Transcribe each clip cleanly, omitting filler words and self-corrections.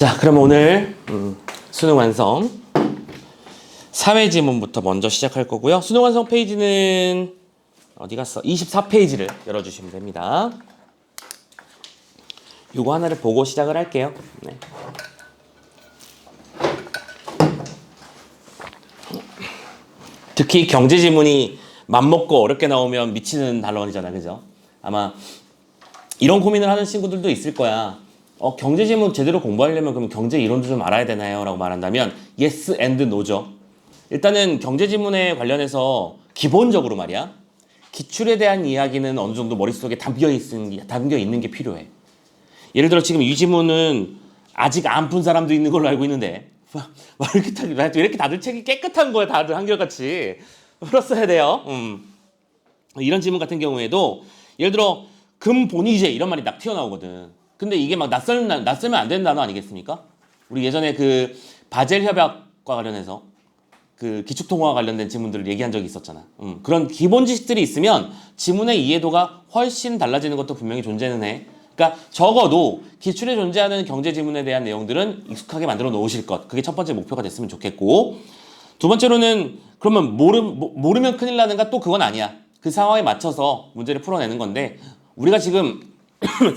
자, 그러면 오늘 수능 완성 사회 지문부터 먼저 시작할 거고요. 수능 완성 페이지는 어디 갔어? 24페이지를 열어주시면 됩니다. 요거 하나를 보고 시작을 할게요. 네. 특히 경제 지문이 맘먹고 어렵게 나오면 미치는 단원이잖아, 그죠? 아마 이런 고민을 하는 친구들도 있을 거야. 경제 지문 제대로 공부하려면 그럼 경제 이론도 좀 알아야 되나요? 라고 말한다면 yes and no죠. 일단은 경제 지문에 관련해서 기본적으로 말이야. 기출에 대한 이야기는 어느 정도 머릿속에 담겨 있는 게 필요해. 예를 들어 지금 이 지문은 아직 안 푼 사람도 있는 걸로 알고 있는데 이렇게 다들 책이 깨끗한 거야. 다들 한결같이 풀었어야 돼요. 이런 지문 같은 경우에도 예를 들어 금본위제 이런 말이 딱 튀어나오거든. 근데 이게 막 낯설면 안 되는 단어 아니겠습니까? 우리 예전에 그 바젤 협약과 관련해서 그 기축통화와 관련된 지문들을 얘기한 적이 있었잖아. 그런 기본 지식들이 있으면 지문의 이해도가 훨씬 달라지는 것도 분명히 존재는 해. 그러니까 적어도 기출에 존재하는 경제 지문에 대한 내용들은 익숙하게 만들어 놓으실 것. 그게 첫 번째 목표가 됐으면 좋겠고, 두 번째로는 그러면 모르면 큰일 나는가? 또 그건 아니야. 그 상황에 맞춰서 문제를 풀어내는 건데, 우리가 지금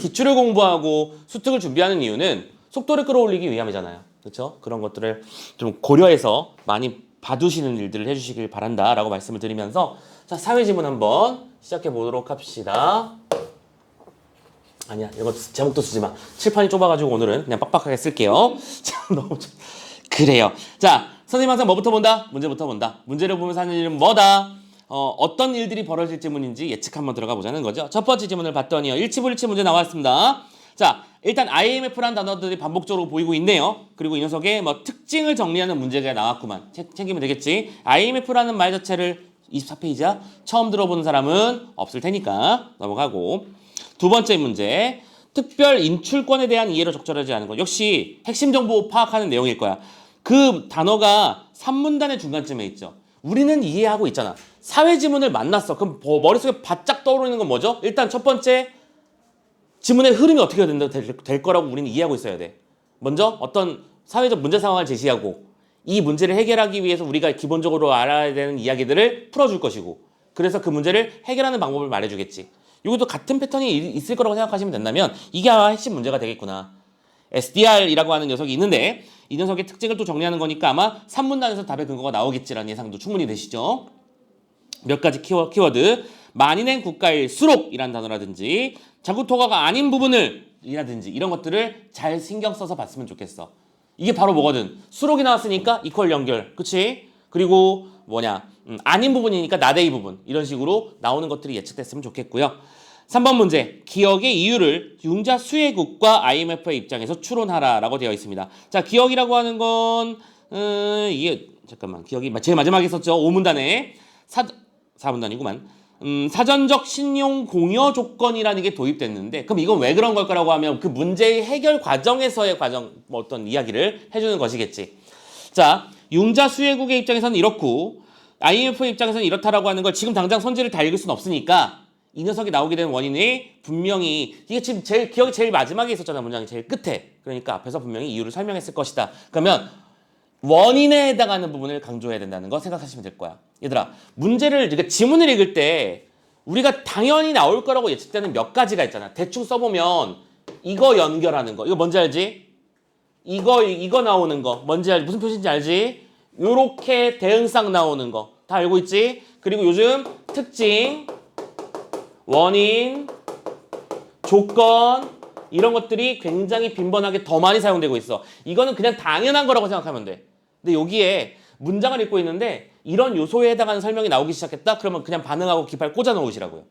기출을 공부하고 수특을 준비하는 이유는 속도를 끌어올리기 위함이잖아요. 그렇죠? 그런 것들을 좀 고려해서 많이 봐두시는 일들을 해주시길 바란다라고 말씀을 드리면서, 자, 사회지문 한번 시작해 보도록 합시다. 아니야, 이거 제목도 쓰지 마. 칠판이 좁아가지고 오늘은 그냥 빡빡하게 쓸게요. 자, 너무 그래요. 자, 선생님 항상 뭐부터 본다? 문제부터 본다. 문제를 보면서 하는 일은 뭐다? 어떤 일들이 벌어질 지문인지 예측 한번 들어가 보자는 거죠. 첫 번째 지문을 봤더니요. 일치불일치 문제 나왔습니다. 자, 일단 IMF라는 단어들이 반복적으로 보이고 있네요. 그리고 이 녀석의 뭐 특징을 정리하는 문제가 나왔구만. 챙기면 되겠지. IMF라는 말 자체를 24페이지야. 처음 들어보는 사람은 없을 테니까 넘어가고. 두 번째 문제. 특별 인출권에 대한 이해로 적절하지 않은 것. 역시 핵심 정보 파악하는 내용일 거야. 그 단어가 3문단의 중간쯤에 있죠. 우리는 이해하고 있잖아. 사회 지문을 만났어. 그럼 머릿속에 바짝 떠오르는 건 뭐죠? 일단 첫 번째, 지문의 흐름이 어떻게 될 거라고 우리는 이해하고 있어야 돼. 먼저 어떤 사회적 문제 상황을 제시하고 이 문제를 해결하기 위해서 우리가 기본적으로 알아야 되는 이야기들을 풀어줄 것이고, 그래서 그 문제를 해결하는 방법을 말해주겠지. 이것도 같은 패턴이 있을 거라고 생각하시면 된다면 이게 아마 핵심 문제가 되겠구나. SDR이라고 하는 녀석이 있는데 이 녀석의 특징을 또 정리하는 거니까 아마 3문단에서 답의 근거가 나오겠지라는 예상도 충분히 되시죠. 몇 가지 키워드. 만인행 국가일수록이라는 단어라든지 자국토가가 아닌 부분을 이라든지 이런 것들을 잘 신경 써서 봤으면 좋겠어. 이게 바로 뭐거든. 수록이 나왔으니까 이퀄 연결. 그치? 그리고 아닌 부분이니까 나대이 부분. 이런 식으로 나오는 것들이 예측됐으면 좋겠고요. 3번 문제. 기억의 이유를 융자 수혜국과 IMF의 입장에서 추론하라라고 되어 있습니다. 자, 기억이라고 하는 건 이게 잠깐만. 기억이 제일 마지막에 있었죠. 5문단에 4문단이구만. 사전적 신용 공여 조건이라는 게 도입됐는데, 그럼 이건 왜 그런 걸까라고 하면 그 문제의 해결 과정에서의 어떤 이야기를 해주는 것이겠지. 자, 융자 수혜국의 입장에서는 이렇고 IMF 입장에서는 이렇다라고 하는 걸 지금 당장 선지를 다 읽을 수는 없으니까 이 녀석이 나오게 된 원인이 분명히 이게 지금 기억이 제일 마지막에 있었잖아. 문장이 제일 끝에. 그러니까 앞에서 분명히 이유를 설명했을 것이다. 그러면 원인에 해당하는 부분을 강조해야 된다는 거 생각하시면 될 거야. 얘들아, 그러니까 지문을 읽을 때 우리가 당연히 나올 거라고 예측되는 몇 가지가 있잖아. 대충 써보면 이거 연결하는 거. 이거 뭔지 알지? 이거 나오는 거. 뭔지 알지? 무슨 표시인지 알지? 요렇게 대응상 나오는 거. 다 알고 있지? 그리고 요즘 특징, 원인, 조건 이런 것들이 굉장히 빈번하게 더 많이 사용되고 있어. 이거는 그냥 당연한 거라고 생각하면 돼. 근데 여기에 문장을 읽고 있는데 이런 요소에 해당하는 설명이 나오기 시작했다? 그러면 그냥 반응하고 깃발 꽂아 놓으시라고요.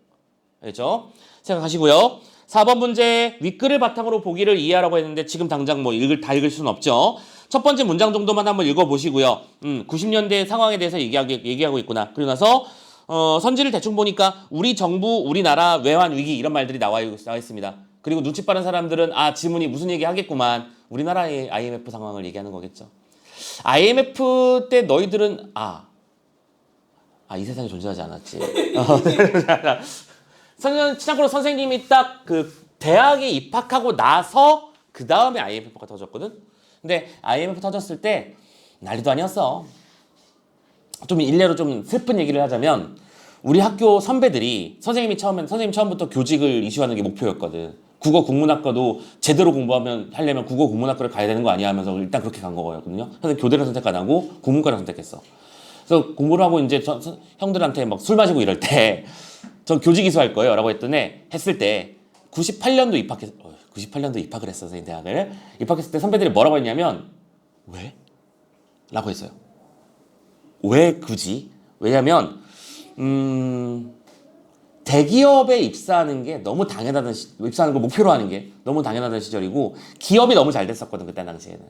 알겠죠? 생각하시고요. 4번 문제, 윗글을 바탕으로 보기를 이해하라고 했는데 지금 당장 다 읽을 수는 없죠. 첫 번째 문장 정도만 한번 읽어보시고요. 90년대 상황에 대해서 얘기하고 있구나. 그러고 나서 선지를 대충 보니까 우리 정부, 우리나라 외환 위기 이런 말들이 나와 있습니다. 그리고 눈치 빠른 사람들은 지문이 무슨 얘기 하겠구만. 우리나라의 IMF 상황을 얘기하는 거겠죠. IMF 때 너희들은 이 세상에 존재하지 않았지. 참고로 선생님이 딱 그 대학에 입학하고 나서 그 다음에 IMF가 터졌거든. 근데 IMF 터졌을 때 난리도 아니었어. 좀 일례로 좀 슬픈 얘기를 하자면 우리 학교 선배들이 선생님 처음부터 교직을 이수하는 게 목표였거든. 국어 국문학과도 제대로 하려면 국어 국문학과를 가야 되는 거 아니야 하면서 일단 그렇게 간 거거든요. 그래서 교대를 선택 안 하고 국문과를 선택했어. 그래서 공부를 하고 이제 형들한테 막 술 마시고 이럴 때 전 교직 이수할 거예요 라고 했을 때 98년도 입학을 했어 선생님 대학을. 입학했을 때 선배들이 뭐라고 했냐면 왜? 라고 했어요. 왜 굳이? 왜냐면 대기업에 입사하는 게 너무 당연하던 입사하는 걸 목표로 하는 게 너무 당연하던 시절이고 기업이 너무 잘 됐었거든 그때 당시에는.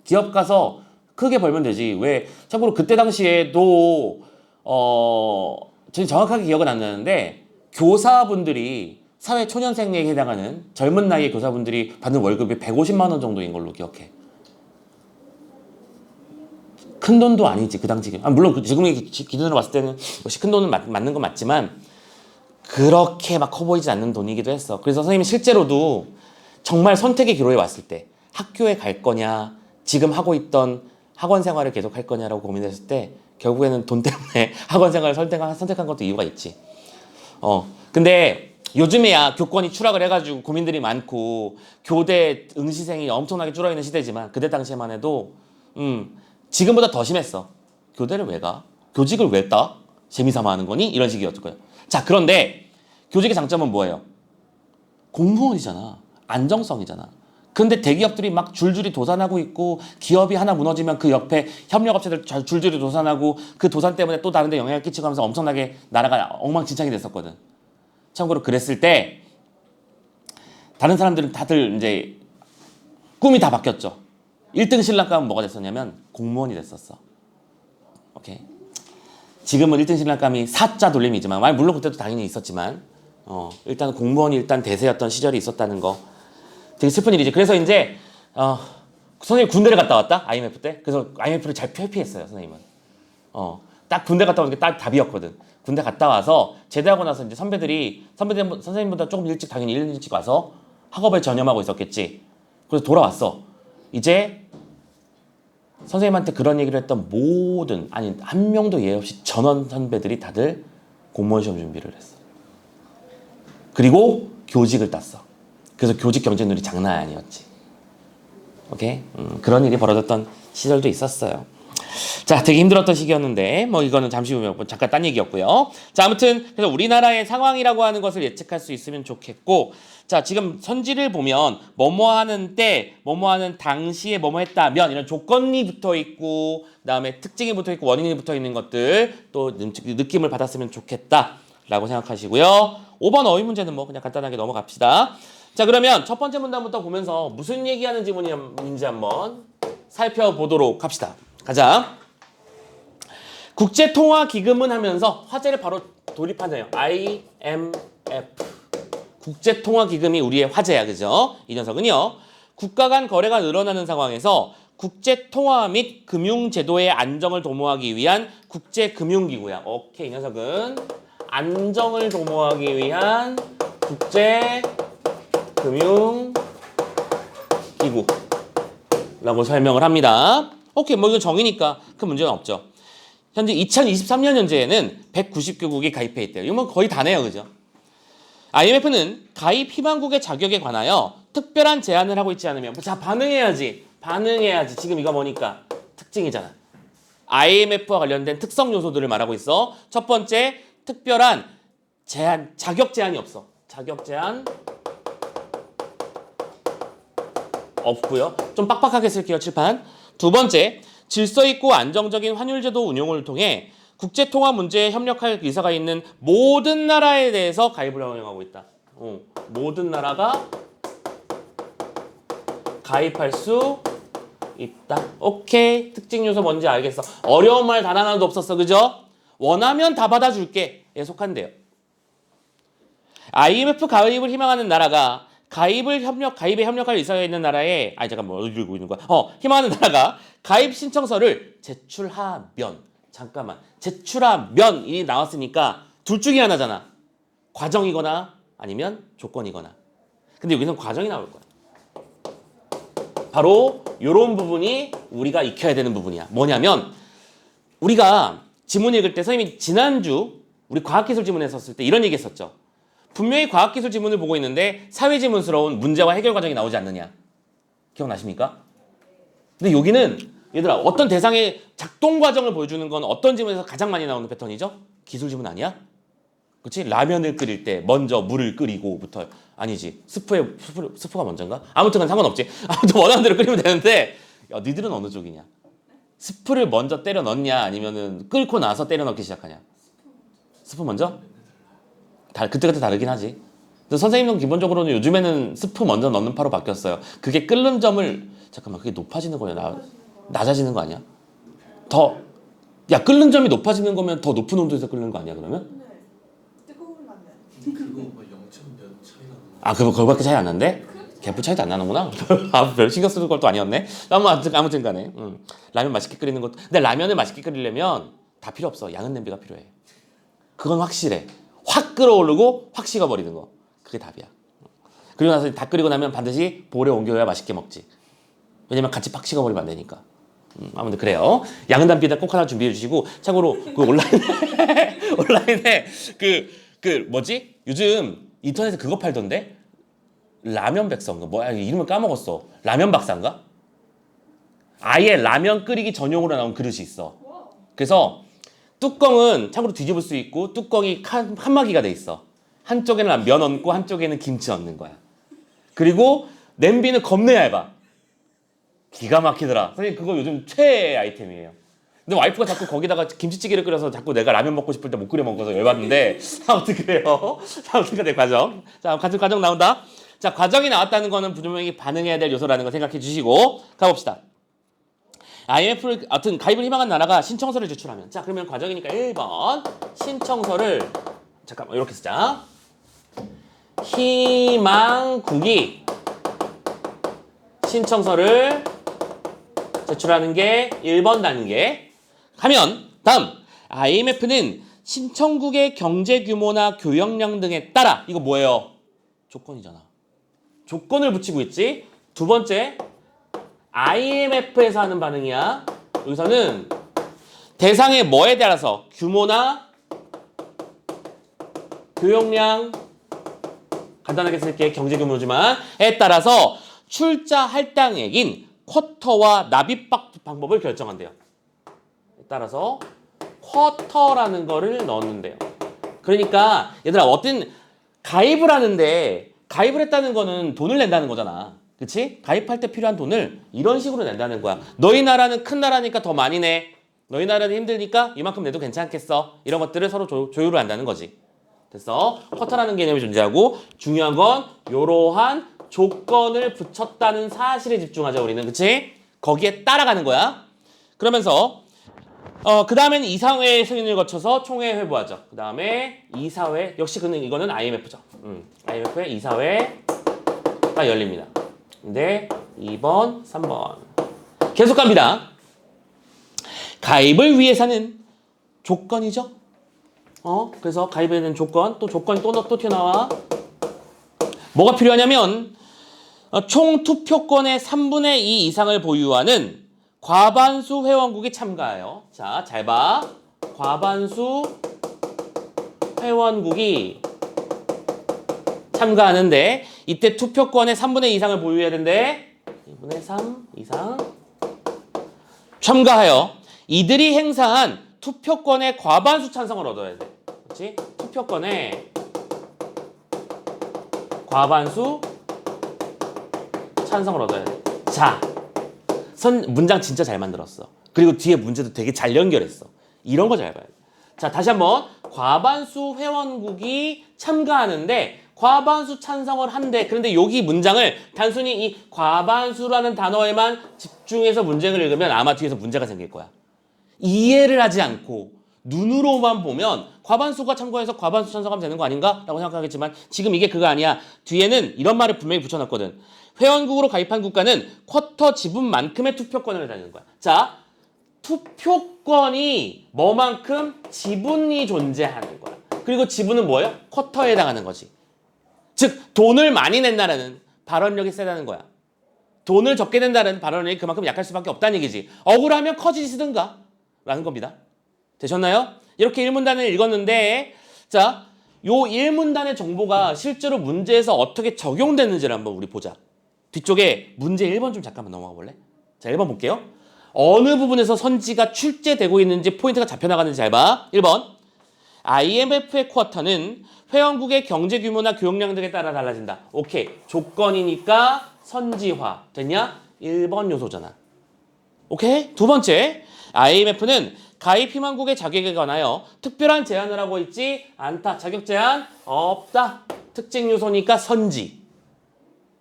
기업 가서 크게 벌면 되지. 왜 참고로 그때 당시에도 저는 정확하게 기억은 안 나는데 교사분들이 사회 초년생에게 해당하는 젊은 나이의 교사분들이 받는 월급이 150만 원 정도인 걸로 기억해. 큰 돈도 아니지 그 당시. 물론 지금의 기준으로 봤을 때는 큰 돈은 맞는 건 맞지만 그렇게 막 커 보이지 않는 돈이기도 했어. 그래서 선생님이 실제로도 정말 선택의 기로에 왔을 때 학교에 갈 거냐 지금 하고 있던 학원 생활을 계속 할 거냐라고 고민했을 때 결국에는 돈 때문에 학원 생활을 선택한 것도 이유가 있지. 근데 요즘에야 교권이 추락을 해가지고 고민들이 많고 교대 응시생이 엄청나게 줄어있는 시대지만 그때 당시에만 해도 지금보다 더 심했어. 교대를 왜 가? 교직을 왜 따? 재미삼아 하는 거니? 이런 식이었을 거예요. 자, 그런데 교직의 장점은 뭐예요? 공무원이잖아. 안정성이잖아. 근데 대기업들이 막 줄줄이 도산하고 있고 기업이 하나 무너지면 그 옆에 협력업체들 줄줄이 도산하고 그 도산 때문에 또 다른 데 영향을 끼치고 하면서 엄청나게 나라가 엉망진창이 됐었거든. 참고로 그랬을 때 다른 사람들은 다들 이제 꿈이 다 바뀌었죠. 1등 신랑감은 뭐가 됐었냐면 공무원이 됐었어. 오케이. 지금은 1등 신랑감이 4자 돌림이지만 물론 그때도 당연히 있었지만 일단 공무원이 일단 대세였던 시절이 있었다는 거 되게 슬픈 일이지. 그래서 이제 선생님 군대를 갔다 왔다 IMF 때. 그래서 IMF를 잘 회피했어요 선생님은. 딱 군대 갔다 오는 게 딱 답이었거든. 군대 갔다 와서 제대하고 나서 이제 선생님보다 조금 일찍 당연히 1년 일찍 와서 학업에 전념하고 있었겠지. 그래서 돌아왔어. 이제 선생님한테 그런 얘기를 했던 한 명도 예 없이 전원 선배들이 다들 공무원 시험 준비를 했어. 그리고 교직을 땄어. 그래서 교직 경쟁률이 장난 아니었지. 오케이? 그런 일이 벌어졌던 시절도 있었어요. 자, 되게 힘들었던 시기였는데 이거는 잠시 후에 잠깐 딴 얘기였고요. 자, 아무튼 그래서 우리나라의 상황이라고 하는 것을 예측할 수 있으면 좋겠고, 자, 지금 선지를 보면 뭐뭐하는 때, 뭐뭐하는 당시에 뭐뭐했다면 이런 조건이 붙어 있고, 그다음에 특징이 붙어 있고 원인이 붙어 있는 것들 또 느낌을 받았으면 좋겠다라고 생각하시고요. 5번 어휘 문제는 그냥 간단하게 넘어갑시다. 자, 그러면 첫 번째 문단부터 보면서 무슨 얘기하는 지문인지 한번 살펴보도록 합시다. 가자. 국제통화기금은 하면서 화제를 바로 돌입하네요. IMF. 국제통화기금이 우리의 화제야, 그죠? 이 녀석은요. 국가 간 거래가 늘어나는 상황에서 국제통화 및 금융제도의 안정을 도모하기 위한 국제금융기구야. 오케이, 이 녀석은 안정을 도모하기 위한 국제금융기구라고 설명을 합니다. 오케이, 이건 정의니까 큰 문제는 없죠. 현재 2023년 현재에는 190개국이 가입해 있대요. 이건 거의 다네요, 그죠? IMF는 가입 희망국의 자격에 관하여 특별한 제안을 하고 있지 않으면 자, 반응해야지. 지금 이거 뭐니까 특징이잖아. IMF와 관련된 특성 요소들을 말하고 있어. 첫 번째, 특별한 제한, 자격 제한이 없어. 자격 제한 없고요. 좀 빡빡하게 쓸게요, 칠판. 두 번째, 질서 있고 안정적인 환율제도 운용을 통해 국제통화 문제에 협력할 의사가 있는 모든 나라에 대해서 가입을 허용하고 있다. 모든 나라가 가입할 수 있다. 오케이. 특징 요소 뭔지 알겠어. 어려운 말 단 하나도 없었어. 그죠? 원하면 다 받아줄게. 에 속한대요. IMF 가입을 희망하는 나라가 가입에 협력할 의사가 있는 나라에 어디 들고 있는 거야? 희망하는 나라가 가입 신청서를 제출하면이 나왔으니까 둘 중에 하나잖아. 과정이거나 아니면 조건이거나. 근데 여기서는 과정이 나올 거야. 바로 요런 부분이 우리가 익혀야 되는 부분이야. 뭐냐면 우리가 지문 읽을 때 선생님이 지난주 우리 과학기술 지문에 썼을 때 이런 얘기 했었죠. 분명히 과학기술 지문을 보고 있는데 사회지문스러운 문제와 해결 과정이 나오지 않느냐. 기억나십니까? 근데 여기는 얘들아 어떤 대상의 작동 과정을 보여주는 건 어떤 지문에서 가장 많이 나오는 패턴이죠? 기술 지문 아니야? 그치? 라면을 끓일 때 먼저 물을 끓이고부터 아니지. 스프가 먼저인가? 아무튼 상관없지. 아무튼 원하는 대로 끓이면 되는데 야, 니들은 어느 쪽이냐? 스프를 먼저 때려 넣냐 아니면은 끓고 나서 때려 넣기 시작하냐? 스프 먼저? 그때그때 다르긴 하지. 근데 선생님은 기본적으로는 요즘에는 스프 먼저 넣는 파로 바뀌었어요. 그게 끓는 점을 잠깐만 그게 높아지는 거냐 낮아지는 거 아니야? 야 끓는 점이 높아지는 거면 더 높은 온도에서 끓는 거 아니야 그러면? 그거 뭐 0.몇 차이가 나는 아 그거밖에 차이 안 나는데? 개프 차이도 안 나는구나. 아, 별 신경 쓰는 것도 아니었네. 아무튼 간에 라면 맛있게 끓이는 것도. 근데 라면을 맛있게 끓이려면 다 필요 없어. 양은 냄비가 필요해. 그건 확실해. 확 끓어오르고 확 식어버리는 거. 그게 답이야. 그리고 나서 다 끓이고 나면 반드시 볼에 옮겨야 맛있게 먹지. 왜냐면 같이 팍 식어버리면 안 되니까. 아무튼 그래요. 양은 담비에다 꼭 하나 준비해 주시고 참고로 그 온라인에 그 뭐지? 요즘 인터넷에 그거 팔던데? 라면 백성가 뭐야 이름을 까먹었어. 라면 박사인가? 아예 라면 끓이기 전용으로 나온 그릇이 있어. 그래서 뚜껑은 참고로 뒤집을 수 있고 뚜껑이 칸막이가 돼 있어. 한쪽에는 면 얹고 한쪽에는 김치 얹는 거야. 그리고 냄비는 겁내 얇아. 기가 막히더라. 선생님 그거 요즘 최애 아이템이에요. 근데 와이프가 자꾸 거기다가 김치찌개를 끓여서 자꾸 내가 라면 먹고 싶을 때 못 끓여 먹어서 열받는데 아무튼 그래요. 아무튼 내 과정. 자 과정 나온다. 자 과정이 나왔다는 거는 분명히 반응해야 될 요소라는 거 생각해 주시고 가봅시다. IMF를 하여튼 가입을 희망한 나라가 신청서를 제출하면 자 그러면 과정이니까 1번 신청서를 잠깐만 이렇게 쓰자. 희망국이 신청서를 제출하는 게 1번 단계. 하면 다음 IMF는 신청국의 경제 규모나 교역량 등에 따라 이거 뭐예요? 조건이잖아. 조건을 붙이고 있지. 두 번째 IMF에서 하는 반응이야. 여기서는 대상의 뭐에 따라서 규모나 교역량 간단하게 쓸게 경제 규모지만 에 따라서 출자 할당액인 쿼터와 납입 방법을 결정한대요. 따라서 쿼터라는 거를 넣는데요. 그러니까 얘들아 어떤 가입을 하는데 가입을 했다는 거는 돈을 낸다는 거잖아. 그치? 가입할 때 필요한 돈을 이런 식으로 낸다는 거야. 너희 나라는 큰 나라니까 더 많이 내. 너희 나라는 힘드니까 이만큼 내도 괜찮겠어. 이런 것들을 서로 조율을 한다는 거지. 됐어? 쿼터라는 개념이 존재하고 중요한 건 이러한 조건을 붙였다는 사실에 집중하자 우리는. 그치? 거기에 따라가는 거야. 그러면서 그 다음에는 이사회 승인을 거쳐서 총회 회부하죠. 그 다음에 이사회 역시 이거는 IMF죠. IMF의 이사회가 열립니다. 근데 2번, 3번 계속 갑니다. 가입을 위해서는 조건이죠. 그래서 가입에 대한 조건 또 조건이 또 튀어나와. 뭐가 필요하냐면 총 투표권의 3분의 2 이상을 보유하는 과반수 회원국이 참가해요. 자, 잘 봐. 과반수 회원국이 참가하는데 이때 투표권의 3분의 2 이상을 보유해야 된대. 2분의 3 이상 참가하여 이들이 행사한 투표권의 과반수 찬성을 얻어야 돼. 그렇지? 투표권의 과반수 찬성을 얻어야 돼. 자, 문장 진짜 잘 만들었어. 그리고 뒤에 문제도 되게 잘 연결했어. 이런 거 잘 봐야 돼. 자, 다시 한번 과반수 회원국이 참가하는데 과반수 찬성을 한대. 그런데 여기 문장을 단순히 이 과반수라는 단어에만 집중해서 문장을 읽으면 아마 뒤에서 문제가 생길 거야. 이해를 하지 않고 눈으로만 보면 과반수가 참가해서 과반수 찬성하면 되는 거 아닌가? 라고 생각하겠지만 지금 이게 그거 아니야. 뒤에는 이런 말을 분명히 붙여놨거든. 회원국으로 가입한 국가는 쿼터 지분만큼의 투표권을 가지는 거야. 자, 투표권이 뭐만큼 지분이 존재하는 거야. 그리고 지분은 뭐예요? 쿼터에 해당하는 거지. 즉 돈을 많이 낸 나라는 발언력이 세다는 거야. 돈을 적게 낸다는 발언이 그만큼 약할 수밖에 없다는 얘기지. 억울하면 커지시든가 라는 겁니다. 되셨나요? 이렇게 1문단을 읽었는데 자, 요 1문단의 정보가 실제로 문제에서 어떻게 적용됐는지를 한번 우리 보자. 뒤쪽에 문제 1번 좀 잠깐만 넘어가 볼래? 자, 1번 볼게요. 어느 부분에서 선지가 출제되고 있는지 포인트가 잡혀나가는지 잘 봐. 1번. IMF의 쿼터는 회원국의 경제 규모나 교역량 등에 따라 달라진다. 오케이. 조건이니까 선지화. 됐냐? 1번 요소잖아. 오케이? 두 번째. IMF는 가입 희망국의 자격에 관하여 특별한 제한을 하고 있지 않다. 자격 제한 없다. 특징 요소니까 선지.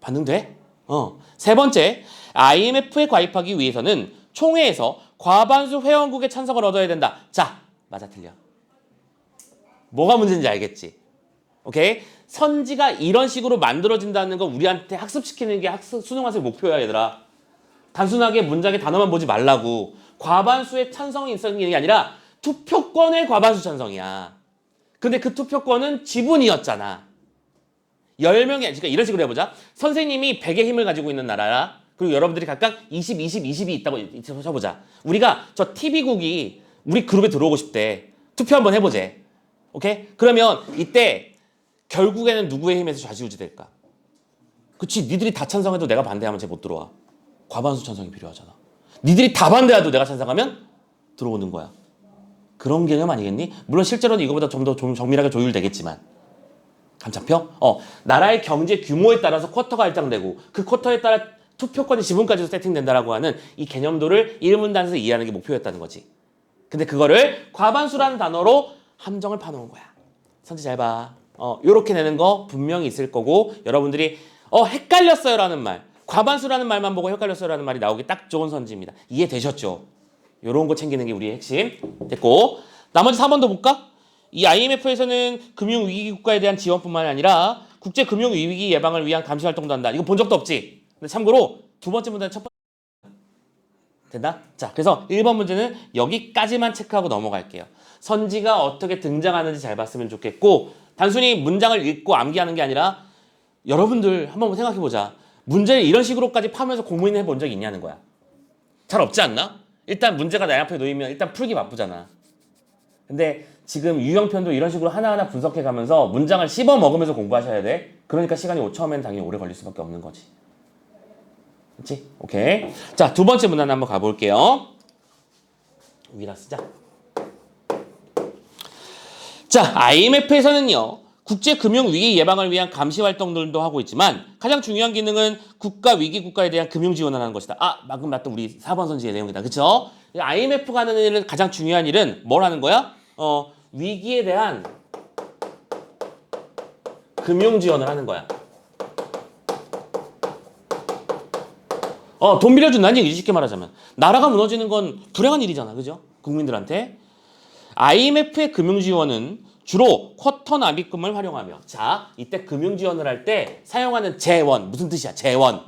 반응돼? 세 번째. IMF에 가입하기 위해서는 총회에서 과반수 회원국의 찬성을 얻어야 된다. 자, 맞아 틀려. 뭐가 문제인지 알겠지? 오케이? 선지가 이런 식으로 만들어진다는 거 우리한테 학습시키는 게 수능학생 목표야, 얘들아. 단순하게 문장의 단어만 보지 말라고. 과반수의 찬성이 있는 게 아니라 투표권의 과반수 찬성이야. 근데 그 투표권은 지분이었잖아. 10명이, 그러니까 이런 식으로 해보자. 선생님이 100의 힘을 가지고 있는 나라라. 그리고 여러분들이 각각 20, 20, 20이 있다고 쳐보자. 우리가 저 TV국이 우리 그룹에 들어오고 싶대. 투표 한번 해보재. 오케이? 그러면 이때 결국에는 누구의 힘에서 좌지우지 될까? 그치, 니들이 다 찬성해도 내가 반대하면 쟤 못 들어와. 과반수 찬성이 필요하잖아. 니들이 다 반대해도 내가 찬성하면 들어오는 거야. 그런 개념 아니겠니? 물론 실제로는 이거보다 좀 더 정밀하게 조율되겠지만. 감 잡혀? 나라의 경제 규모에 따라서 쿼터가 할당되고 그 쿼터에 따라 투표권의 지분까지도 세팅된다라고 하는 이 개념도를 1문단에서 이해하는 게 목표였다는 거지. 근데 그거를 과반수라는 단어로 함정을 파놓은 거야. 선지 잘 봐. 요렇게 내는 거 분명히 있을 거고 여러분들이 헷갈렸어요라는 말, 과반수라는 말만 보고 헷갈렸어요라는 말이 나오기 딱 좋은 선지입니다. 이해되셨죠? 요런 거 챙기는 게 우리의 핵심. 됐고 나머지 4번도 볼까? 이 IMF에서는 금융위기 국가에 대한 지원뿐만 아니라 국제 금융위기 예방을 위한 감시 활동도 한다. 이거 본 적도 없지? 근데 참고로 두 번째 문제는 첫 번째 된다? 자, 그래서 1번 문제는 여기까지만 체크하고 넘어갈게요. 선지가 어떻게 등장하는지 잘 봤으면 좋겠고 단순히 문장을 읽고 암기하는 게 아니라 여러분들 한번 생각해보자. 문제를 이런 식으로까지 파면서 고민해 본 적이 있냐는 거야. 잘 없지 않나? 일단 문제가 내 앞에 놓이면 일단 풀기 바쁘잖아. 근데 지금 유형편도 이런 식으로 하나하나 분석해 가면서 문장을 씹어 먹으면서 공부하셔야 돼. 그러니까 시간이 처음엔 당연히 오래 걸릴 수밖에 없는 거지. 그렇지? 오케이. 자, 두 번째 문단 한번 가볼게요. 위라 쓰자. 자, IMF에서는요. 국제금융위기 예방을 위한 감시 활동들도 하고 있지만 가장 중요한 기능은 국가 위기 국가에 대한 금융 지원을 하는 것이다. 방금 봤던 우리 4번 선지의 내용이다. 그쵸? IMF가 하는 일은 가장 중요한 일은 뭘 하는 거야? 위기에 대한 금융 지원을 하는 거야. 돈 빌려준다는 얘기지, 쉽게 말하자면. 나라가 무너지는 건 불행한 일이잖아. 그죠? 국민들한테. IMF의 금융 지원은 주로 쿼터 납입금을 활용하며 자, 이때 금융 지원을 할 때 사용하는 재원. 무슨 뜻이야? 재원.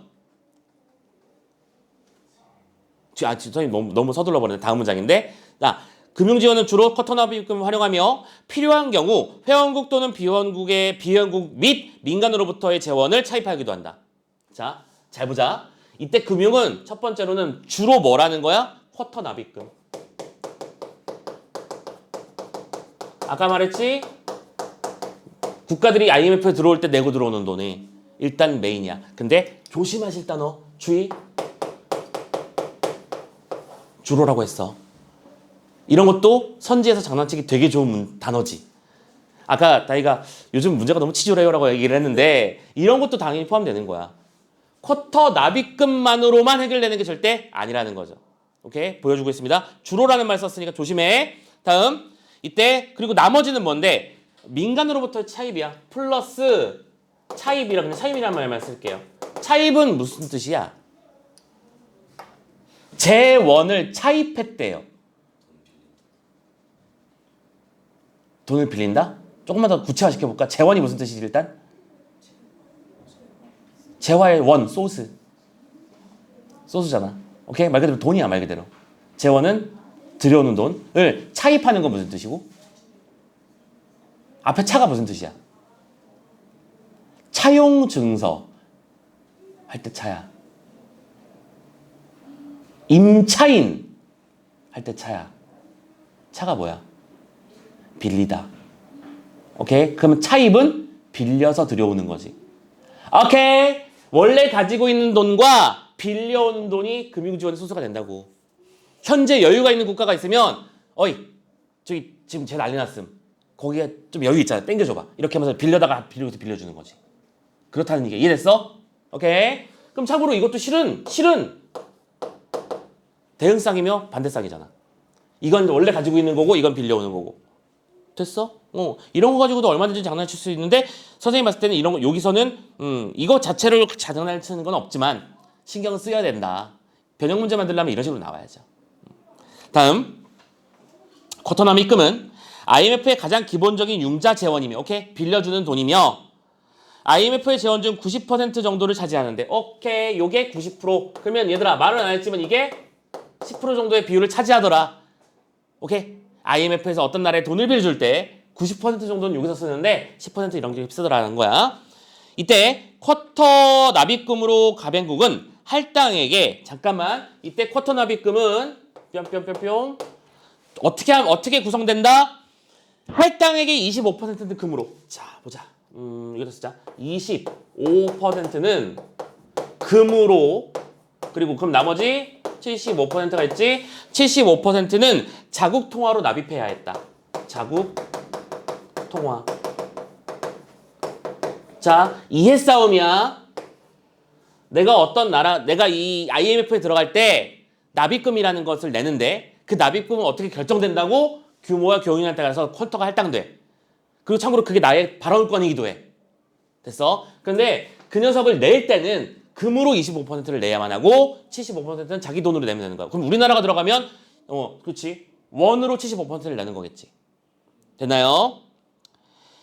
선생님 너무 서둘러 버렸네. 다음 문장인데. 자, 금융 지원은 주로 쿼터 납입금을 활용하며 필요한 경우 회원국 또는 비회원국 및 민간으로부터의 재원을 차입하기도 한다. 자, 잘 보자. 이때 금융은 첫 번째로는 주로 뭐라는 거야? 쿼터 납입금. 아까 말했지? 국가들이 IMF에 들어올 때 내고 들어오는 돈이 일단 메인이야. 근데 조심하실 단어 주의. 주로라고 했어. 이런 것도 선지에서 장난치기 되게 좋은 단어지. 아까 다이가 요즘 문제가 너무 치졸해요라고 얘기를 했는데 이런 것도 당연히 포함되는 거야. 쿼터 납입금만으로만 해결되는 게 절대 아니라는 거죠. 오케이? 보여주고 있습니다. 주로라는 말 썼으니까 조심해. 다음. 이때 그리고 나머지는 뭔데? 민간으로부터의 차입이야. 플러스 차입이라 그냥 차입이라는 말만 쓸게요. 차입은 무슨 뜻이야? 재원을 차입했대요. 돈을 빌린다? 조금만 더 구체화시켜볼까? 재원이 무슨 뜻이지 일단? 재화의 원, 소스. 소스잖아. 오케이? 말 그대로 돈이야, 말 그대로. 재원은 들여오는 돈을 차입하는 건 무슨 뜻이고? 앞에 차가 무슨 뜻이야? 차용 증서 할 때 차야. 임차인 할 때 차야. 차가 뭐야? 빌리다. 오케이? 그러면 차입은 빌려서 들여오는 거지. 오케이? 원래 가지고 있는 돈과 빌려오는 돈이 금융지원의 소수가 된다고. 현재 여유가 있는 국가가 있으면 어이 저기 지금 쟤 난리 났음. 거기에 좀 여유 있잖아. 땡겨줘봐. 이렇게 하면서 빌려다가 빌려주는 거지. 그렇다는 얘기야. 이해됐어? 오케이? 그럼 참고로 이것도 실은 대응쌍이며 반대쌍이잖아. 이건 원래 가지고 있는 거고 이건 빌려오는 거고. 됐어? 이런 거 가지고도 얼마든지 장난칠 수 있는데 선생님 봤을 때는 이런 거 여기서는 이거 자체를 장난치는 건 없지만 신경 쓰여야 된다. 변형 문제 만들려면 이런 식으로 나와야죠. 다음 쿼터남 입금은 IMF의 가장 기본적인 융자 재원이며 오케이? 빌려주는 돈이며 IMF의 재원 중 90% 정도를 차지하는데 오케이 요게 90% 그러면 얘들아 말은 안 했지만 이게 10% 정도의 비율을 차지하더라. 오케이? IMF에서 어떤 나라에 돈을 빌려줄 때 90% 정도는 여기서 쓰는데 10% 이런 게 쓰더라는 거야. 이때 쿼터 납입금으로 가맹국은 할당액에 잠깐만 이때 쿼터 납입금은 뿅뿅뿅뿅 어떻게 구성된다? 할당액의 25%는 금으로. 자 보자. 이것도 쓰자. 25%는 금으로 그리고 그럼 나머지 75%가 있지. 75%는 자국 통화로 납입해야 했다. 자국 통화. 자, 이해 싸움이야. 내가 이 IMF에 들어갈 때 납입금이라는 것을 내는데 그 납입금은 어떻게 결정된다고? 규모와 경영에 따라서 쿼터가 할당돼. 그리고 참고로 그게 나의 발언권이기도 해. 됐어? 근데 그 녀석을 낼 때는 금으로 25%를 내야만 하고 75%는 자기 돈으로 내면 되는 거야. 그럼 우리나라가 들어가면 그렇지. 원으로 75%를 내는 거겠지. 됐나요?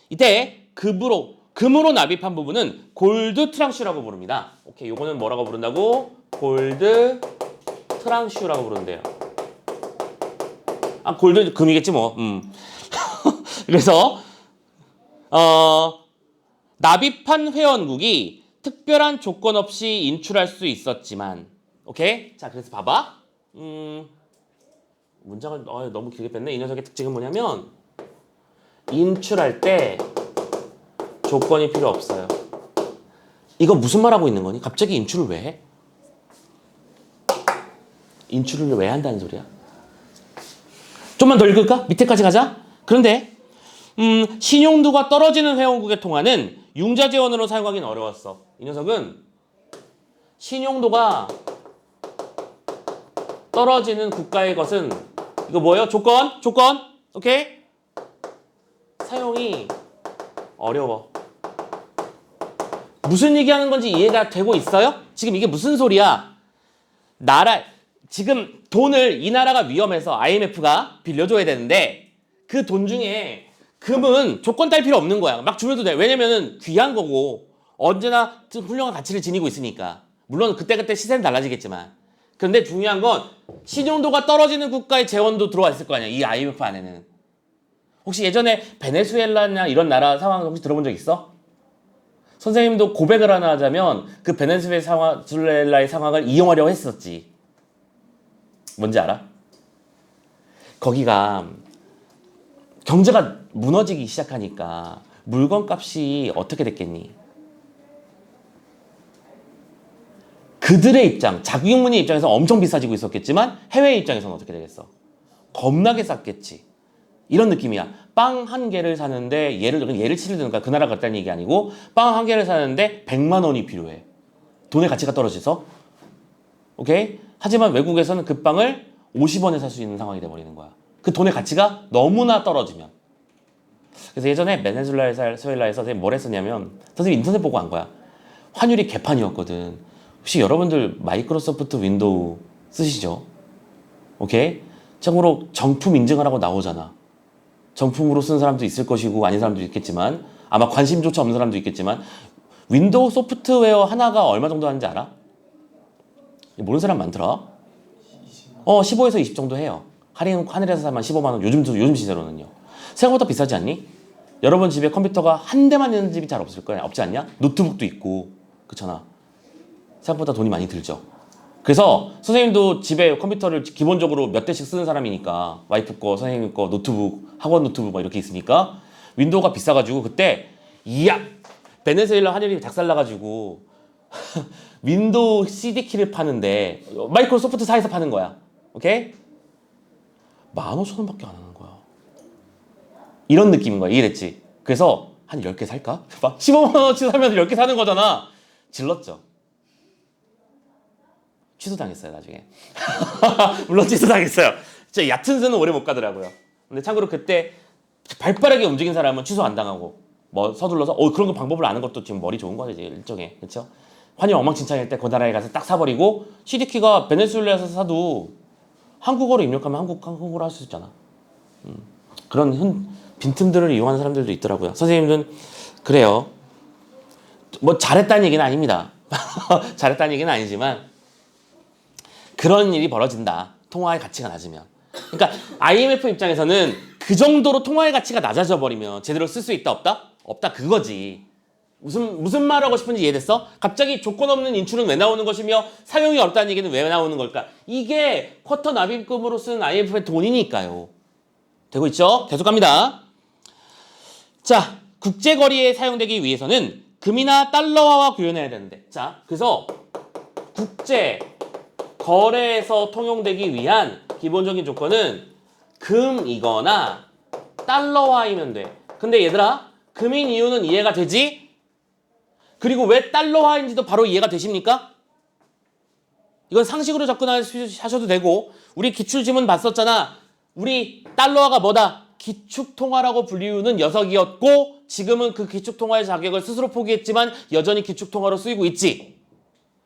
이때 금으로 납입한 부분은 골드 트랑슈라고 부릅니다. 오케이, 요거는 뭐라고 부른다고? 골드 트랑슈라고 부른대요. 아, 골드 금이겠지 뭐. 그래서 납입한 회원국이 특별한 조건 없이 인출할 수 있었지만, 오케이? 자, 그래서 봐봐. 문장을 너무 길게 뺐네. 이 녀석의 특징은 뭐냐면 인출할 때 조건이 필요 없어요. 이거 무슨 말 하고 있는 거니? 갑자기 인출을 왜 해? 인출을 왜 한다는 소리야? 좀만 더 읽을까? 밑에까지 가자. 그런데 신용도가 떨어지는 회원국의 통화는 융자 재원으로 사용하기는 어려웠어. 이 녀석은 신용도가 떨어지는 국가의 것은 이거 뭐예요? 조건? 오케이? 사용이 어려워. 무슨 얘기하는 건지 이해가 되고 있어요? 지금 이게 무슨 소리야? 지금 돈을 이 나라가 위험해서 IMF가 빌려줘야 되는데 그 돈 중에 금은 조건 딸 필요 없는 거야. 막 주면도 돼. 왜냐면은 귀한 거고 언제나 훌륭한 가치를 지니고 있으니까. 물론 그때그때 시세는 달라지겠지만. 그런데 중요한 건 신용도가 떨어지는 국가의 재원도 들어와 있을 거 아니야. 이 IMF 안에는. 혹시 예전에 베네수엘라나 이런 나라 상황 혹시 들어본 적 있어? 선생님도 고백을 하나 하자면 그 베네수엘라의 상황을 이용하려고 했었지. 뭔지 알아? 거기가 경제가 무너지기 시작하니까 물건값이 어떻게 됐겠니? 그들의 입장, 자국민의 입장에서 엄청 비싸지고 있었겠지만 해외 입장에서는 어떻게 되겠어? 겁나게 쌌겠지. 이런 느낌이야. 빵 한 개를 사는데 예를 치를 드니까 그 나라 같다는 얘기 아니고 빵 한 개를 사는데 100만 원이 필요해. 돈의 가치가 떨어져서. 오케이? 하지만 외국에서는 그 빵을 50원에 살 수 있는 상황이 돼버리는 거야. 그 돈의 가치가 너무나 떨어지면. 그래서 예전에 베네수엘라에서 선생님이 뭘 했었냐면 선생님 인터넷 보고 한 거야. 환율이 개판이었거든. 혹시 여러분들 마이크로소프트 윈도우 쓰시죠? 오케이? 참고로 정품 인증하라고 나오잖아. 정품으로 쓰는 사람도 있을 것이고 아닌 사람도 있겠지만 아마 관심조차 없는 사람도 있겠지만 윈도우 소프트웨어 하나가 얼마 정도 하는지 알아? 모르는 사람 많더라. 15에서 20 정도 해요. 하늘에서 사면 15만 원. 요즘 시세로는요. 생각보다 비싸지 않니? 여러분 집에 컴퓨터가 한 대만 있는 집이 잘 없을 거야. 없지 않냐? 노트북도 있고. 그렇잖아. 생각보다 돈이 많이 들죠. 그래서 선생님도 집에 컴퓨터를 기본적으로 몇 대씩 쓰는 사람이니까 와이프 거, 선생님 거, 노트북, 학원 노트북 막 이렇게 있으니까 윈도우가 비싸가지고 그때 이야 베네수엘라 환율이 작살나가지고 윈도우 CD키를 파는데 마이크로소프트사에서 파는 거야. 오케이? 15,000원밖에 안 하는 거야. 이런 느낌인 거야. 이해됐지? 그래서 한 10개 살까? 15만 원어치 사면 10개 사는 거잖아. 질렀죠. 취소당했어요 나중에. 물론 취소당했어요. 진짜 얕은 수는 오래 못 가더라고요. 근데 참고로 그때 발빠르게 움직인 사람은 취소 안 당하고 뭐 서둘러서 그런 거 방법을 아는 것도 지금 머리 좋은 거지 일종의. 그렇죠? 환율 엉망진창일 때 그 나라에 가서 딱 사버리고 CD키가 베네수엘라에서 사도 한국어로 입력하면 한국어로 할 수 있잖아. 그런 빈틈들을 이용하는 사람들도 있더라고요. 선생님들은 그래요. 뭐 잘했다는 얘기는 아닙니다. 잘했다는 얘기는 아니지만 그런 일이 벌어진다. 통화의 가치가 낮으면. 그러니까 IMF 입장에서는 그 정도로 통화의 가치가 낮아져 버리면 제대로 쓸 수 있다 없다? 없다 그거지. 무슨 말 하고 싶은지 이해됐어? 갑자기 조건 없는 인출은 왜 나오는 것이며 사용이 어렵다는 얘기는 왜 나오는 걸까? 이게 쿼터 납입금으로 쓰는 IMF의 돈이니까요. 되고 있죠? 계속 갑니다. 자, 국제거래에 사용되기 위해서는 금이나 달러화와 구현해야 되는데 자, 그래서 국제 거래에서 통용되기 위한 기본적인 조건은 금이거나 달러화이면 돼. 근데 얘들아, 금인 이유는 이해가 되지? 그리고 왜 달러화인지도 바로 이해가 되십니까? 이건 상식으로 접근하셔도 되고 우리 기출지문 봤었잖아. 우리 달러화가 뭐다? 기축통화라고 불리우는 녀석이었고 지금은 그 기축통화의 자격을 스스로 포기했지만 여전히 기축통화로 쓰이고 있지.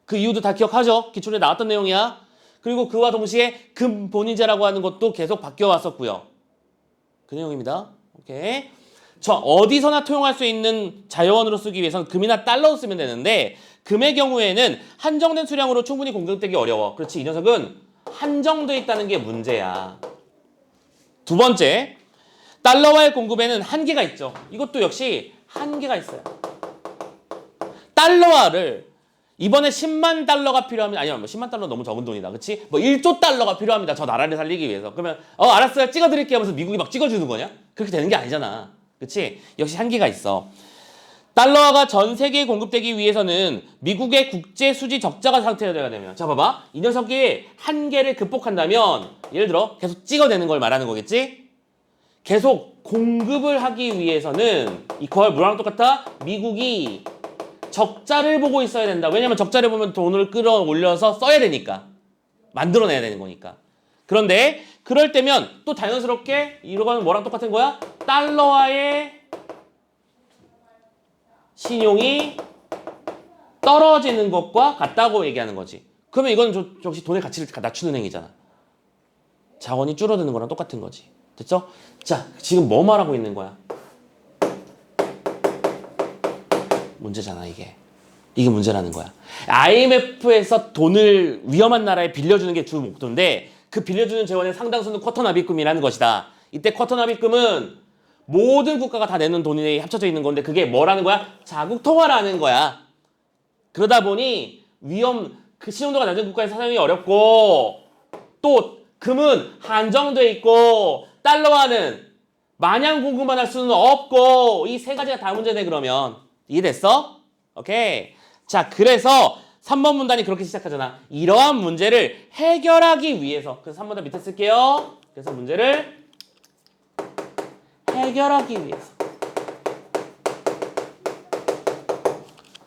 그 이유도 다 기억하죠? 기출에 나왔던 내용이야. 그리고 그와 동시에 금본위제라고 하는 것도 계속 바뀌어 왔었고요. 그 내용입니다. 오케이. 저 어디서나 통용할 수 있는 자유원으로 쓰기 위해서는 금이나 달러로 쓰면 되는데 금의 경우에는 한정된 수량으로 충분히 공급되기 어려워. 그렇지, 이 녀석은 한정돼 있다는 게 문제야. 두 번째, 달러와의 공급에는 한계가 있죠. 이것도 역시 한계가 있어요. 달러화를 이번에 10만 달러가 필요하면 아니야, 뭐 10만 달러 너무 적은 돈이다. 그렇지? 뭐 1조 달러가 필요합니다. 저 나라를 살리기 위해서. 그러면 알았어요. 찍어드릴게요 하면서 미국이 막 찍어주는 거냐? 그렇게 되는 게 아니잖아. 그렇지? 역시 한계가 있어. 달러화가 전 세계에 공급되기 위해서는 미국의 국제 수지 적자가 상태가 되면 자 봐봐. 이 녀석이 한계를 극복한다면 예를 들어 계속 찍어내는 걸 말하는 거겠지? 계속 공급을 하기 위해서는 이퀄 뭐랑 똑같아? 미국이 적자를 보고 있어야 된다. 왜냐면 적자를 보면 돈을 끌어올려서 써야 되니까. 만들어내야 되는 거니까. 그런데 그럴 때면 또 자연스럽게 이거는 뭐랑 똑같은 거야? 달러화의 신용이 떨어지는 것과 같다고 얘기하는 거지. 그러면 이건 역시 돈의 가치를 낮추는 행위잖아. 자원이 줄어드는 거랑 똑같은 거지. 됐죠? 자, 지금 뭐 말하고 있는 거야? 문제잖아, 이게. 이게 문제라는 거야. IMF에서 돈을 위험한 나라에 빌려주는 게 주 목표인데 그 빌려주는 재원의 상당수는 쿼터 납입금이라는 것이다. 이때 쿼터 납입금은 모든 국가가 다 내는 돈이 합쳐져 있는 건데 그게 뭐라는 거야? 자국 통화라는 거야. 그러다 보니 그 신용도가 낮은 국가에서 사용이 어렵고 또 금은 한정돼 있고 달러화는 마냥 공급만 할 수는 없고 이 세 가지가 다 문제네. 그러면 이해됐어? 오케이. 자, 그래서 3번 문단이 그렇게 시작하잖아. 이러한 문제를 해결하기 위해서. 그래서 3번 밑에 쓸게요. 그래서 문제를 해결하기 위해서.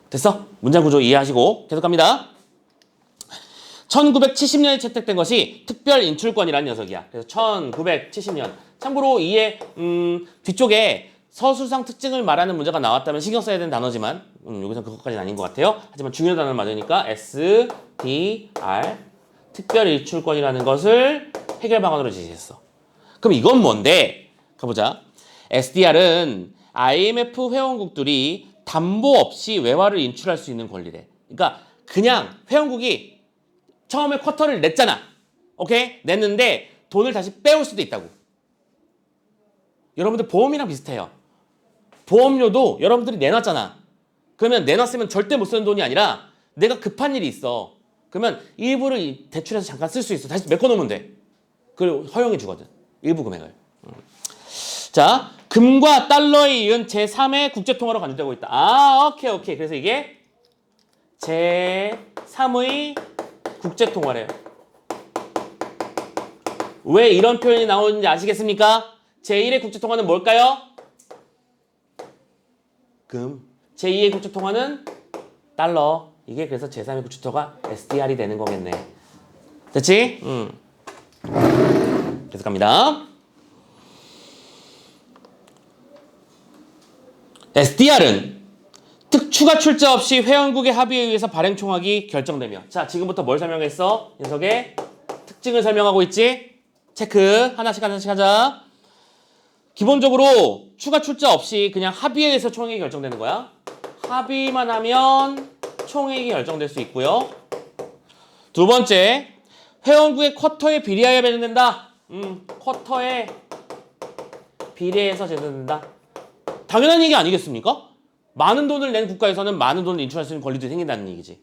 됐어? 문장 구조 이해하시고 계속 갑니다. 1970년에 채택된 것이 특별 인출권이라는 녀석이야. 그래서 1970년. 참고로 이에 뒤쪽에 서술상 특징을 말하는 문제가 나왔다면 신경 써야 되는 단어지만 여기서 그것까지는 아닌 것 같아요. 하지만 중요한 단어를 맞으니까 SDR 특별 인출권이라는 것을 해결 방안으로 제시했어. 그럼 이건 뭔데? 가보자. SDR은 IMF 회원국들이 담보 없이 외화를 인출할 수 있는 권리래. 그러니까 그냥 회원국이 처음에 쿼터를 냈잖아. 오케이? 냈는데 돈을 다시 빼올 수도 있다고. 여러분들 보험이랑 비슷해요. 보험료도 여러분들이 내놨잖아. 그러면 내놨으면 절대 못 쓰는 돈이 아니라 내가 급한 일이 있어. 그러면 일부를 대출해서 잠깐 쓸 수 있어. 다시 메꿔놓으면 돼. 그걸 허용해 주거든. 일부 금액을. 자, 금과 달러에 이은 제3의 국제통화로 간주되고 있다. 아, 오케이. 그래서 이게 제3의 국제통화래요. 왜 이런 표현이 나오는지 아시겠습니까? 제1의 국제통화는 뭘까요? 금. 제2의 국제통화는 달러. 이게 그래서 제3의 국제통화가 SDR이 되는 거겠네. 됐지? 계속 갑니다. SDR은 추가 출자 없이 회원국의 합의에 의해서 발행 총액이 결정되며. 자, 지금부터 뭘 설명했어? 녀석의 특징을 설명하고 있지? 체크. 하나씩 하자. 기본적으로 추가 출자 없이 그냥 합의에 의해서 총액이 결정되는 거야. 합의만 하면 총액이 결정될 수 있고요. 두 번째, 회원국의 쿼터에 비례하여 배정된다. 쿼터에 비례해서 제정된다. 당연한 얘기 아니겠습니까? 많은 돈을 낸 국가에서는 많은 돈을 인출할 수 있는 권리도 생긴다는 얘기지.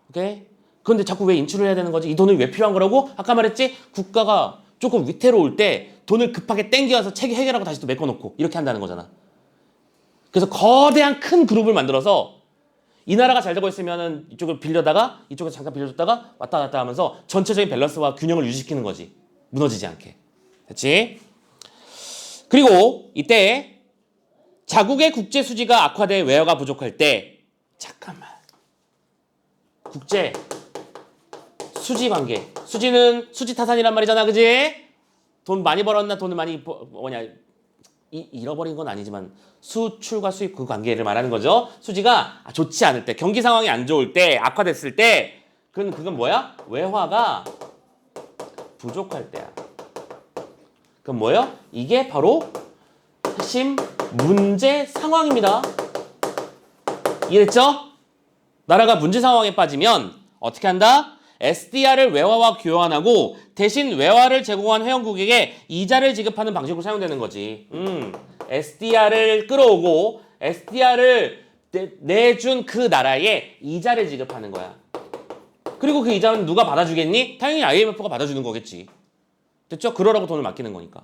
오케이? 그런데 자꾸 왜 인출을 해야 되는 거지? 이 돈이 왜 필요한 거라고? 아까 말했지? 국가가 조금 위태로울 때 돈을 급하게 땡겨와서 책 해결하고 다시 또 메꿔놓고 이렇게 한다는 거잖아. 그래서 거대한 큰 그룹을 만들어서 이 나라가 잘 되고 있으면 이쪽을 빌려다가 이쪽에서 잠깐 빌려줬다가 왔다 갔다 하면서 전체적인 밸런스와 균형을 유지시키는 거지. 무너지지 않게. 됐지? 그리고 이때 자국의 국제 수지가 악화돼 외화가 부족할 때 잠깐만. 국제 수지 관계. 수지는 수지 타산이란 말이잖아. 그지? 돈 많이 벌었나 돈을 많이 잃어버린 건 아니지만 수출과 수입 그 관계를 말하는 거죠. 수지가 좋지 않을 때, 경기 상황이 안 좋을 때, 악화됐을 때 그건 뭐야? 외화가 부족할 때야. 그럼 뭐예요? 이게 바로 핵심 문제 상황입니다. 이해됐죠? 나라가 문제 상황에 빠지면 어떻게 한다? SDR을 외화와 교환하고 대신 외화를 제공한 회원국에게 이자를 지급하는 방식으로 사용되는 거지. SDR을 끌어오고 SDR을 내준 그 나라에 이자를 지급하는 거야. 그리고 그 이자는 누가 받아주겠니? 당연히 IMF가 받아주는 거겠지. 됐죠? 그러라고 돈을 맡기는 거니까.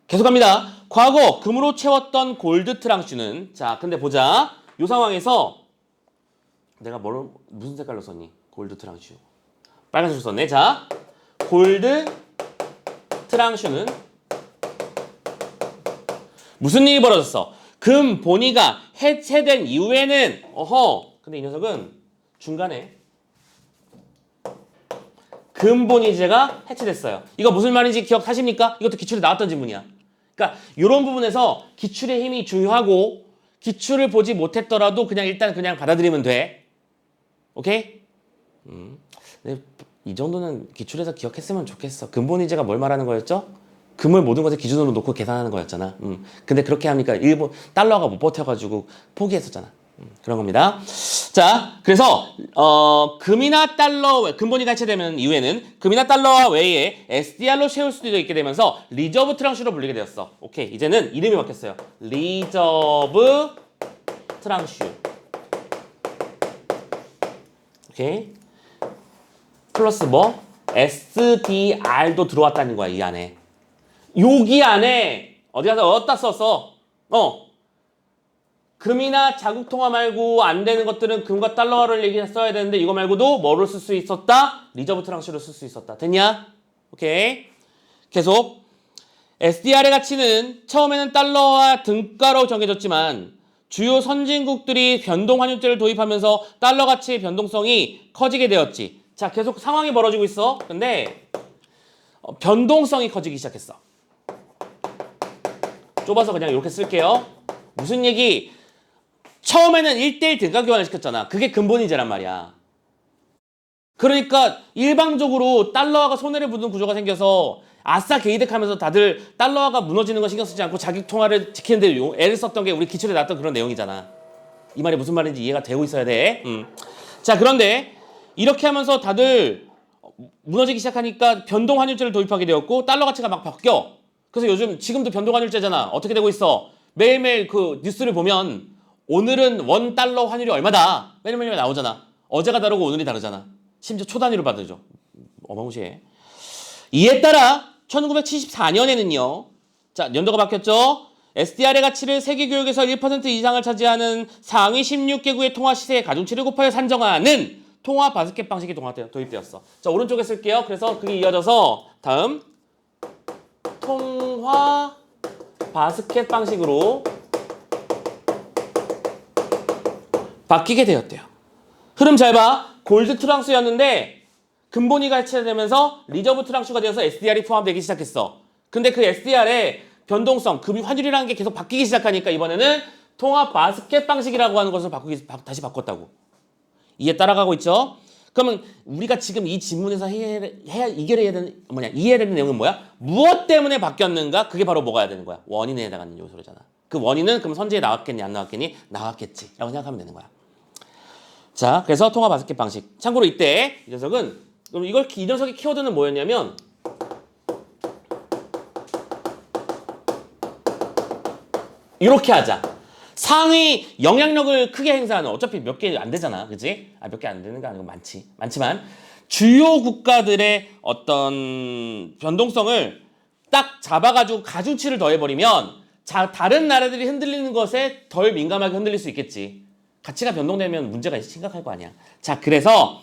계속합니다. 과거 금으로 채웠던 골드 트랑슈는 자, 근데 보자. 이 상황에서 내가 무슨 색깔로 썼니? 골드 트랑슈. 빨간색으로 썼네. 자, 골드 트랑슈는 무슨 일이 벌어졌어? 금 본위가 해체된 이후에는 근데 이 녀석은 중간에 금 본위제가 해체됐어요. 이거 무슨 말인지 기억하십니까? 이것도 기출에 나왔던 질문이야. 그러니까 이런 부분에서 기출의 힘이 중요하고 기출을 보지 못했더라도 그냥 받아들이면 돼. 오케이? 근데 이 정도는 기출에서 기억했으면 좋겠어. 근본이제가 뭘 말하는 거였죠? 금을 모든 것을 기준으로 놓고 계산하는 거였잖아. 근데 그렇게 하니까 일본 달러가 못 버텨가지고 포기했었잖아. 그런 겁니다. 자, 그래서 금이나 달러, 근본이 해체되면 이후에는 금이나 달러와 외에 SDR로 채울 수도 있게 되면서 리저브 트랑슈로 불리게 되었어. 오케이, 이제는 이름이 바뀌었어요. 리저브 트랑슈. 오케이. 플러스 뭐? SDR도 들어왔다는 거야, 이 안에. 여기 안에 어디 가서 어디다 썼어? 금이나 자국 통화 말고 안 되는 것들은 금과 달러를 써야 되는데 이거 말고도 뭐를 쓸 수 있었다? 리저브 트랑슈를 쓸 수 있었다. 됐냐? 오케이. 계속. SDR의 가치는 처음에는 달러와 등가로 정해졌지만 주요 선진국들이 변동 환율제를 도입하면서 달러 가치의 변동성이 커지게 되었지. 자, 계속 상황이 벌어지고 있어. 근데 변동성이 커지기 시작했어. 좁아서 그냥 이렇게 쓸게요. 무슨 얘기? 처음에는 1대1 등가 교환을 시켰잖아. 그게 근본이제란 말이야. 그러니까 일방적으로 달러화가 손해를 보는 구조가 생겨서 아싸 개이득하면서 다들 달러화가 무너지는 거 신경 쓰지 않고 자기 통화를 지키는데 애를 썼던 게 우리 기출에 나왔던 그런 내용이잖아. 이 말이 무슨 말인지 이해가 되고 있어야 돼. 자, 그런데 이렇게 하면서 다들 무너지기 시작하니까 변동 환율제를 도입하게 되었고 달러 가치가 막 바뀌어. 그래서 요즘 지금도 변동 환율제잖아. 어떻게 되고 있어? 매일매일 그 뉴스를 보면 오늘은 $1 환율이 얼마다. 매일매일 나오잖아. 어제가 다르고 오늘이 다르잖아. 심지어 초 단위로 받으죠. 어마무시해. 이에 따라 1974년에는요. 자, 연도가 바뀌었죠. SDR의 가치를 세계 교역에서 1% 이상을 차지하는 상위 16개국의 통화 시세의 가중치를 곱하여 산정하는 통화 바스켓 방식이 도입되었어. 자, 오른쪽에 쓸게요. 그래서 그게 이어져서 다음 통화 바스켓 방식으로 바뀌게 되었대요. 흐름 잘 봐. 골드 트랑스였는데 근본위가 해체되면서 리저브 트랑스가 되어서 SDR이 포함되기 시작했어. 근데 그 SDR의 변동성, 금리 환율이라는 게 계속 바뀌기 시작하니까 이번에는 통화 바스켓 방식이라고 하는 것을 다시 바꿨다고. 이해 따라가고 있죠? 그러면 우리가 지금 이 지문에서 이해해야 되는 내용은 뭐야? 무엇 때문에 바뀌었는가? 그게 바로 뭐가 해야 되는 거야? 원인에 해당하는 요소잖아. 그 원인은 그럼 선지에 나왔겠니? 안 나왔겠니? 나왔겠지. 라고 생각하면 되는 거야. 자, 그래서 통화 바스켓 방식. 참고로 이때 이 녀석은 그럼 이 녀석의 키워드는 뭐였냐면 이렇게 하자. 상위 영향력을 크게 행사하는 어차피 몇 개 안 되잖아. 그지? 몇 개 안 되는 거 아니고 많지만 주요 국가들의 어떤 변동성을 딱 잡아가지고 가중치를 더해버리면 다른 나라들이 흔들리는 것에 덜 민감하게 흔들릴 수 있겠지. 가치가 변동되면 문제가 심각할 거 아니야. 자, 그래서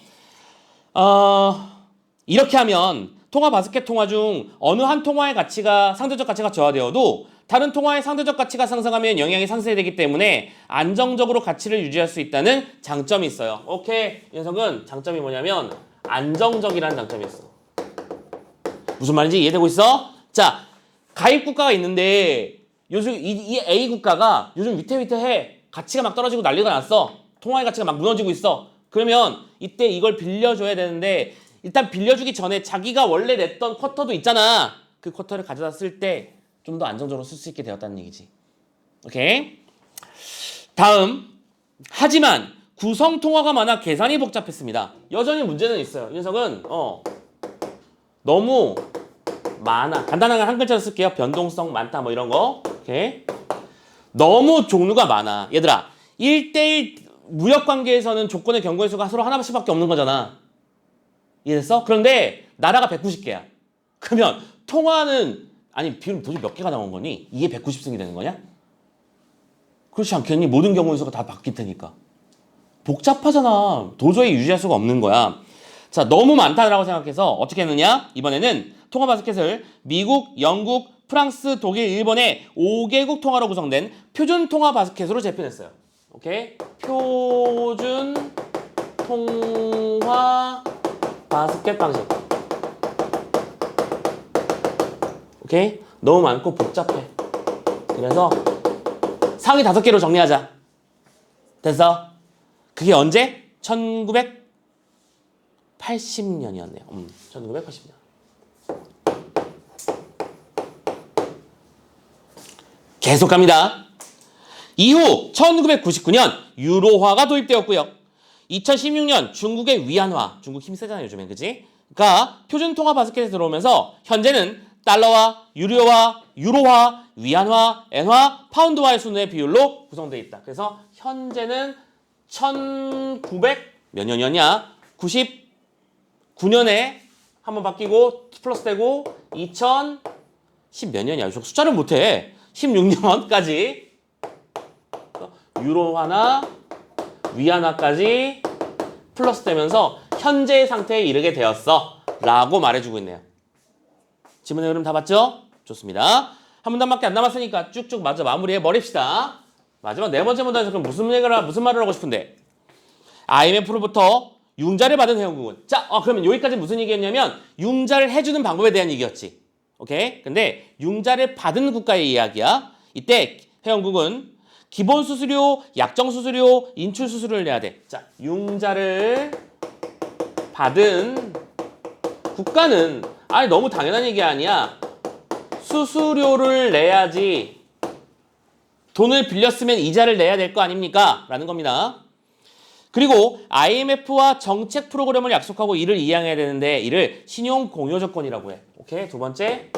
이렇게 하면 통화 바스켓 통화 중 어느 한 통화의 가치가 상대적 가치가 저하되어도 다른 통화의 상대적 가치가 상승하면 영향이 상쇄되기 때문에 안정적으로 가치를 유지할 수 있다는 장점이 있어요. 오케이. 이 녀석은 장점이 뭐냐면 안정적이라는 장점이 있어. 무슨 말인지 이해되고 있어? 자, 가입 국가가 있는데 요즘 이 A 국가가 요즘 위태위태해. 가치가 막 떨어지고 난리가 났어. 통화의 가치가 막 무너지고 있어. 그러면 이때 이걸 빌려줘야 되는데 일단 빌려주기 전에 자기가 원래 냈던 쿼터도 있잖아. 그 쿼터를 가져다 쓸 때 좀 더 안정적으로 쓸 수 있게 되었다는 얘기지. 오케이? 다음. 하지만 구성 통화가 많아 계산이 복잡했습니다. 여전히 문제는 있어요. 이 녀석은 너무 많아. 간단하게 한 글자로 쓸게요. 변동성 많다 뭐 이런 거. 오케이? 너무 종류가 많아. 얘들아, 1대1 무역관계에서는 조건의 경고의 수가 서로 하나씩밖에 없는 거잖아. 이해됐어? 그런데 나라가 190개야. 그러면 통화는 비율은 도대체 몇 개가 나온 거니? 이게 190승이 되는 거냐? 그렇지 않겠니? 모든 경우의 수가 다 바뀔 테니까. 복잡하잖아. 도저히 유지할 수가 없는 거야. 자, 너무 많다라고 생각해서 어떻게 했느냐? 이번에는 통화 바스켓을 미국, 영국, 프랑스, 독일, 일본의 5개국 통화로 구성된 표준 통화 바스켓으로 재편했어요. 오케이? 표준 통화 바스켓 방식. 오케이? 너무 많고 복잡해. 그래서 상위 5개로 정리하자. 됐어? 그게 언제? 1980년이었네요. 1980년. 계속 갑니다. 이후 1999년 유로화가 도입되었고요. 2016년 중국의 위안화, 중국 힘 세잖아요 요즘엔, 그지? 가 표준 통화 바스켓에 들어오면서 현재는 달러화, 유로화, 위안화, 엔화, 파운드화의 순의 비율로 구성되어 있다. 그래서 현재는 1900 몇 년이었냐? 99년에 한번 바뀌고 플러스 되고 2010 몇 년이야? 숫자를 못해. 16년까지 유로화나 위안화까지 플러스 되면서 현재의 상태에 이르게 되었어 라고 말해주고 있네요. 지문의 흐름 다 봤죠? 좋습니다. 한 문단밖에 안 남았으니까 쭉쭉 마저 마무리해 버립시다. 마지막 네 번째 문단에서 그럼 무슨 말을 하고 싶은데, IMF로부터 융자를 받은 회원국은, 자, 그러면 여기까지 무슨 얘기였냐면 융자를 해주는 방법에 대한 얘기였지. 오케이? 근데 융자를 받은 국가의 이야기야. 이때 회원국은 기본 수수료, 약정 수수료, 인출 수수료를 내야 돼. 자, 융자를 받은 국가는 너무 당연한 얘기 아니야. 수수료를 내야지. 돈을 빌렸으면 이자를 내야 될 거 아닙니까? 라는 겁니다. 그리고 IMF와 정책 프로그램을 약속하고 이를 이행해야 되는데 이를 신용 공여 조건이라고 해. 오케이? 두 번째.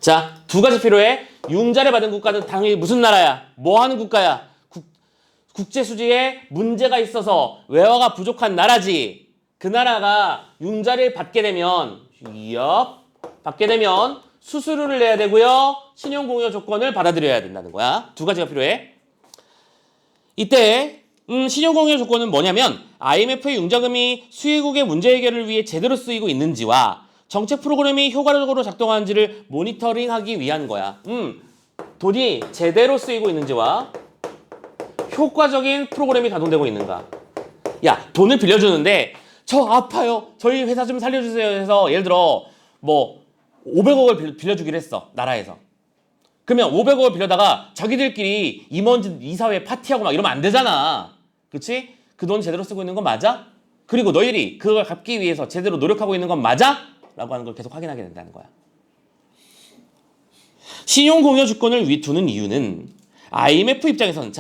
자, 두 가지 필요해. 융자를 받은 국가는 당연히 무슨 나라야? 뭐 하는 국가야? 국제 수지에 문제가 있어서 외화가 부족한 나라지. 그 나라가 융자를 받게 되면 수수료를 내야 되고요. 신용공여 조건을 받아들여야 된다는 거야. 두 가지가 필요해. 이때 신용공여 조건은 뭐냐면 IMF의 융자금이 수혜국의 문제 해결을 위해 제대로 쓰이고 있는지와 정책 프로그램이 효과적으로 작동하는지를 모니터링하기 위한 거야. 돈이 제대로 쓰이고 있는지와 효과적인 프로그램이 가동되고 있는가. 야, 돈을 빌려주는데 저 아파요. 저희 회사 좀 살려주세요 해서 예를 들어 뭐 500억을 빌려주기로 했어. 나라에서. 그러면 500억을 빌려다가 자기들끼리 임원진 이사회 파티하고 막 이러면 안 되잖아. 그치? 그 돈 제대로 쓰고 있는 건 맞아? 그리고 너희들이 그걸 갚기 위해서 제대로 노력하고 있는 건 맞아? 라고 하는 걸 계속 확인하게 된다는 거야. 신용공여 주권을 두는 이유는 IMF 입장에서는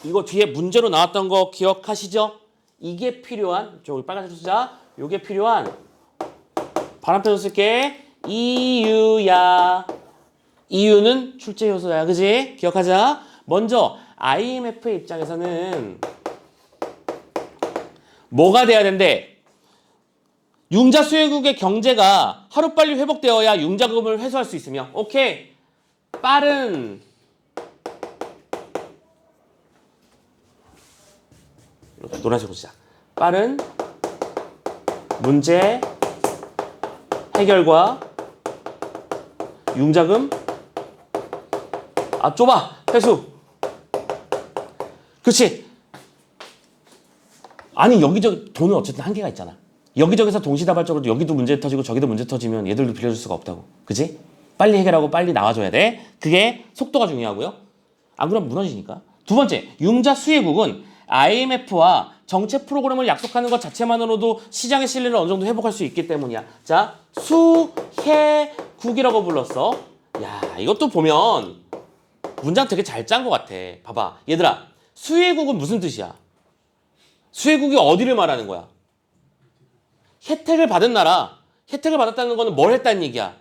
이거 뒤에 문제로 나왔던 거 기억하시죠? 이게 필요한, 저기 빨간색 쓰자. 요게 필요한 바람표로 쓸게. 이유야. 이유는 출제 요소야. 그지? 기억하자. 먼저 IMF 입장에서는 뭐가 돼야 된대? 융자 수혜국의 경제가 하루빨리 회복되어야 융자금을 회수할 수 있으며, 오케이. 빠른 노란색으로 시작. 빠른 문제 해결과 융자금 좁아 회수. 그렇지. 아니 여기저기 돈은 어쨌든 한계가 있잖아. 여기저기서 동시다발적으로 여기도 문제 터지고 저기도 문제 터지면 얘들도 빌려줄 수가 없다고. 그치? 빨리 해결하고 빨리 나와줘야 돼. 그게 속도가 중요하고요. 안 그러면 무너지니까. 두 번째, 융자 수혜국은 IMF와 정책 프로그램을 약속하는 것 자체만으로도 시장의 신뢰를 어느 정도 회복할 수 있기 때문이야. 자, 수혜국이라고 불렀어. 야, 이것도 보면 문장 되게 잘 짠 것 같아. 봐봐. 얘들아, 수혜국은 무슨 뜻이야? 수혜국이 어디를 말하는 거야? 혜택을 받은 나라. 혜택을 받았다는 거는 뭘 했다는 얘기야?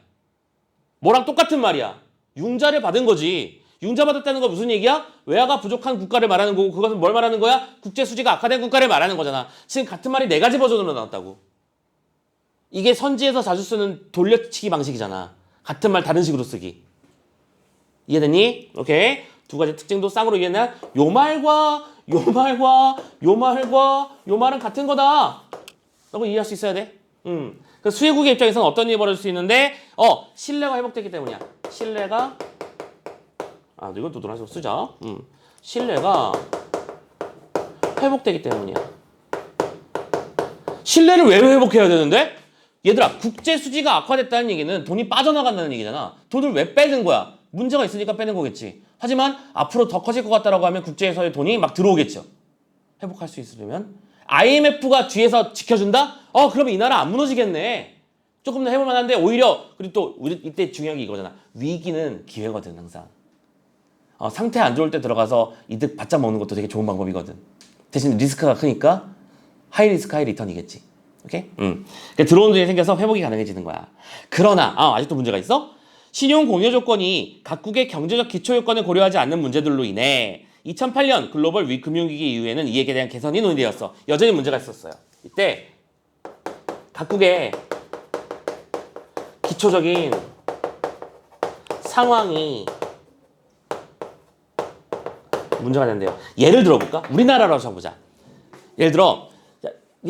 뭐랑 똑같은 말이야. 융자를 받은 거지. 융자 받았다는 건 무슨 얘기야? 외화가 부족한 국가를 말하는 거고, 그것은 뭘 말하는 거야? 국제 수지가 악화된 국가를 말하는 거잖아. 지금 같은 말이 4가지 버전으로 나왔다고. 이게 선지에서 자주 쓰는 돌려치기 방식이잖아. 같은 말 다른 식으로 쓰기. 이해됐니? 오케이. 두 가지 특징도 쌍으로 이해했나? 요 말과 요 말은 같은 거다. 라고 이해할 수 있어야 돼. 그 수혜국의 입장에서는 어떤 일이 벌어질 수 있는데, 신뢰가 회복되기 때문이야. 신뢰가, 이것도 노란색으로 쓰자. 신뢰가 회복되기 때문이야. 신뢰를 왜 회복해야 되는데? 얘들아, 국제 수지가 악화됐다는 얘기는 돈이 빠져나간다는 얘기잖아. 돈을 왜 빼는 거야? 문제가 있으니까 빼는 거겠지. 하지만 앞으로 더 커질 것 같다라고 하면 국제에서의 돈이 막 들어오겠죠. 회복할 수 있으려면 IMF가 뒤에서 지켜준다? 그러면 이 나라 안 무너지겠네. 조금 더 해볼 만한데 오히려, 그리고 또 우리 이때 중요한 게 이거잖아. 위기는 기회거든 항상. 상태 안 좋을 때 들어가서 이득 바짝 먹는 것도 되게 좋은 방법이거든. 대신 리스크가 크니까 하이 리스크 하이 리턴이겠지. 오케이? 그러니까 들어온 돈이 생겨서 회복이 가능해지는 거야. 그러나 아직도 문제가 있어? 신용 공여 조건이 각국의 경제적 기초 요건을 고려하지 않는 문제들로 인해 2008년 글로벌 금융위기 이후에는 이에 대한 개선이 논의되었어. 여전히 문제가 있었어요. 이때 각국의 기초적인 상황이 문제가 된대요. 예를 들어볼까? 우리나라로 잡아보자. 예를 들어,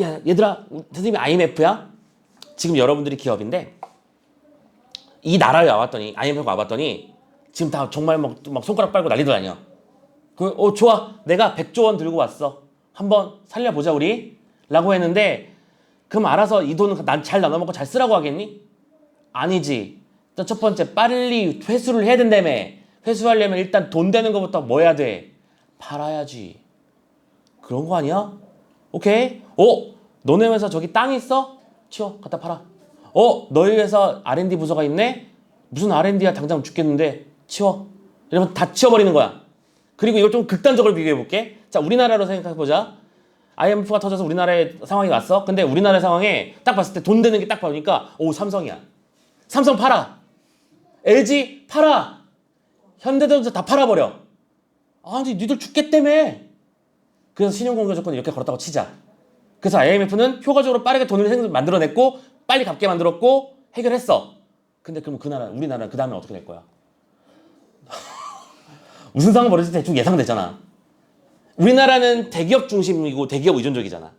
야, 얘들아, 선생님이 IMF야? 지금 여러분들이 기업인데 이 나라에 와봤더니, IMF가 와봤더니 지금 다 정말 막 손가락 빨고 난리도 아니야. 좋아. 내가 100조 원 들고 왔어. 한번 살려보자 우리. 라고 했는데, 그럼 알아서 이 돈은 난 잘 나눠먹고 잘 쓰라고 하겠니? 아니지. 일단 첫 번째, 빨리 회수를 해야 된다며. 회수하려면 일단 돈 되는 것부터 뭐 해야 돼? 팔아야지. 그런 거 아니야? 오케이. 너네 회사 저기 땅 있어? 치워. 갖다 팔아. 너희 회사 R&D 부서가 있네? 무슨 R&D야? 당장 죽겠는데. 치워. 이러면 다 치워버리는 거야. 그리고 이걸 좀 극단적으로 비교해볼게. 자, 우리나라로 생각해보자. IMF가 터져서 우리나라의 상황이 왔어. 근데 우리나라 상황에 딱 봤을 때 돈 되는 게 딱 보니까 삼성이야. 삼성 팔아. LG 팔아. 현대자동차 다 팔아버려. 아니 니들 죽겠다며. 그래서 신용공여 조건을 이렇게 걸었다고 치자. 그래서 IMF는 효과적으로 빠르게 돈을 만들어냈고 빨리 갚게 만들었고 해결했어. 근데 그럼 우리나라는 그 다음에 어떻게 될 거야? 무슨 상황 벌어질지 대충 예상되잖아. 우리나라는 대기업 중심이고 대기업 의존적이잖아.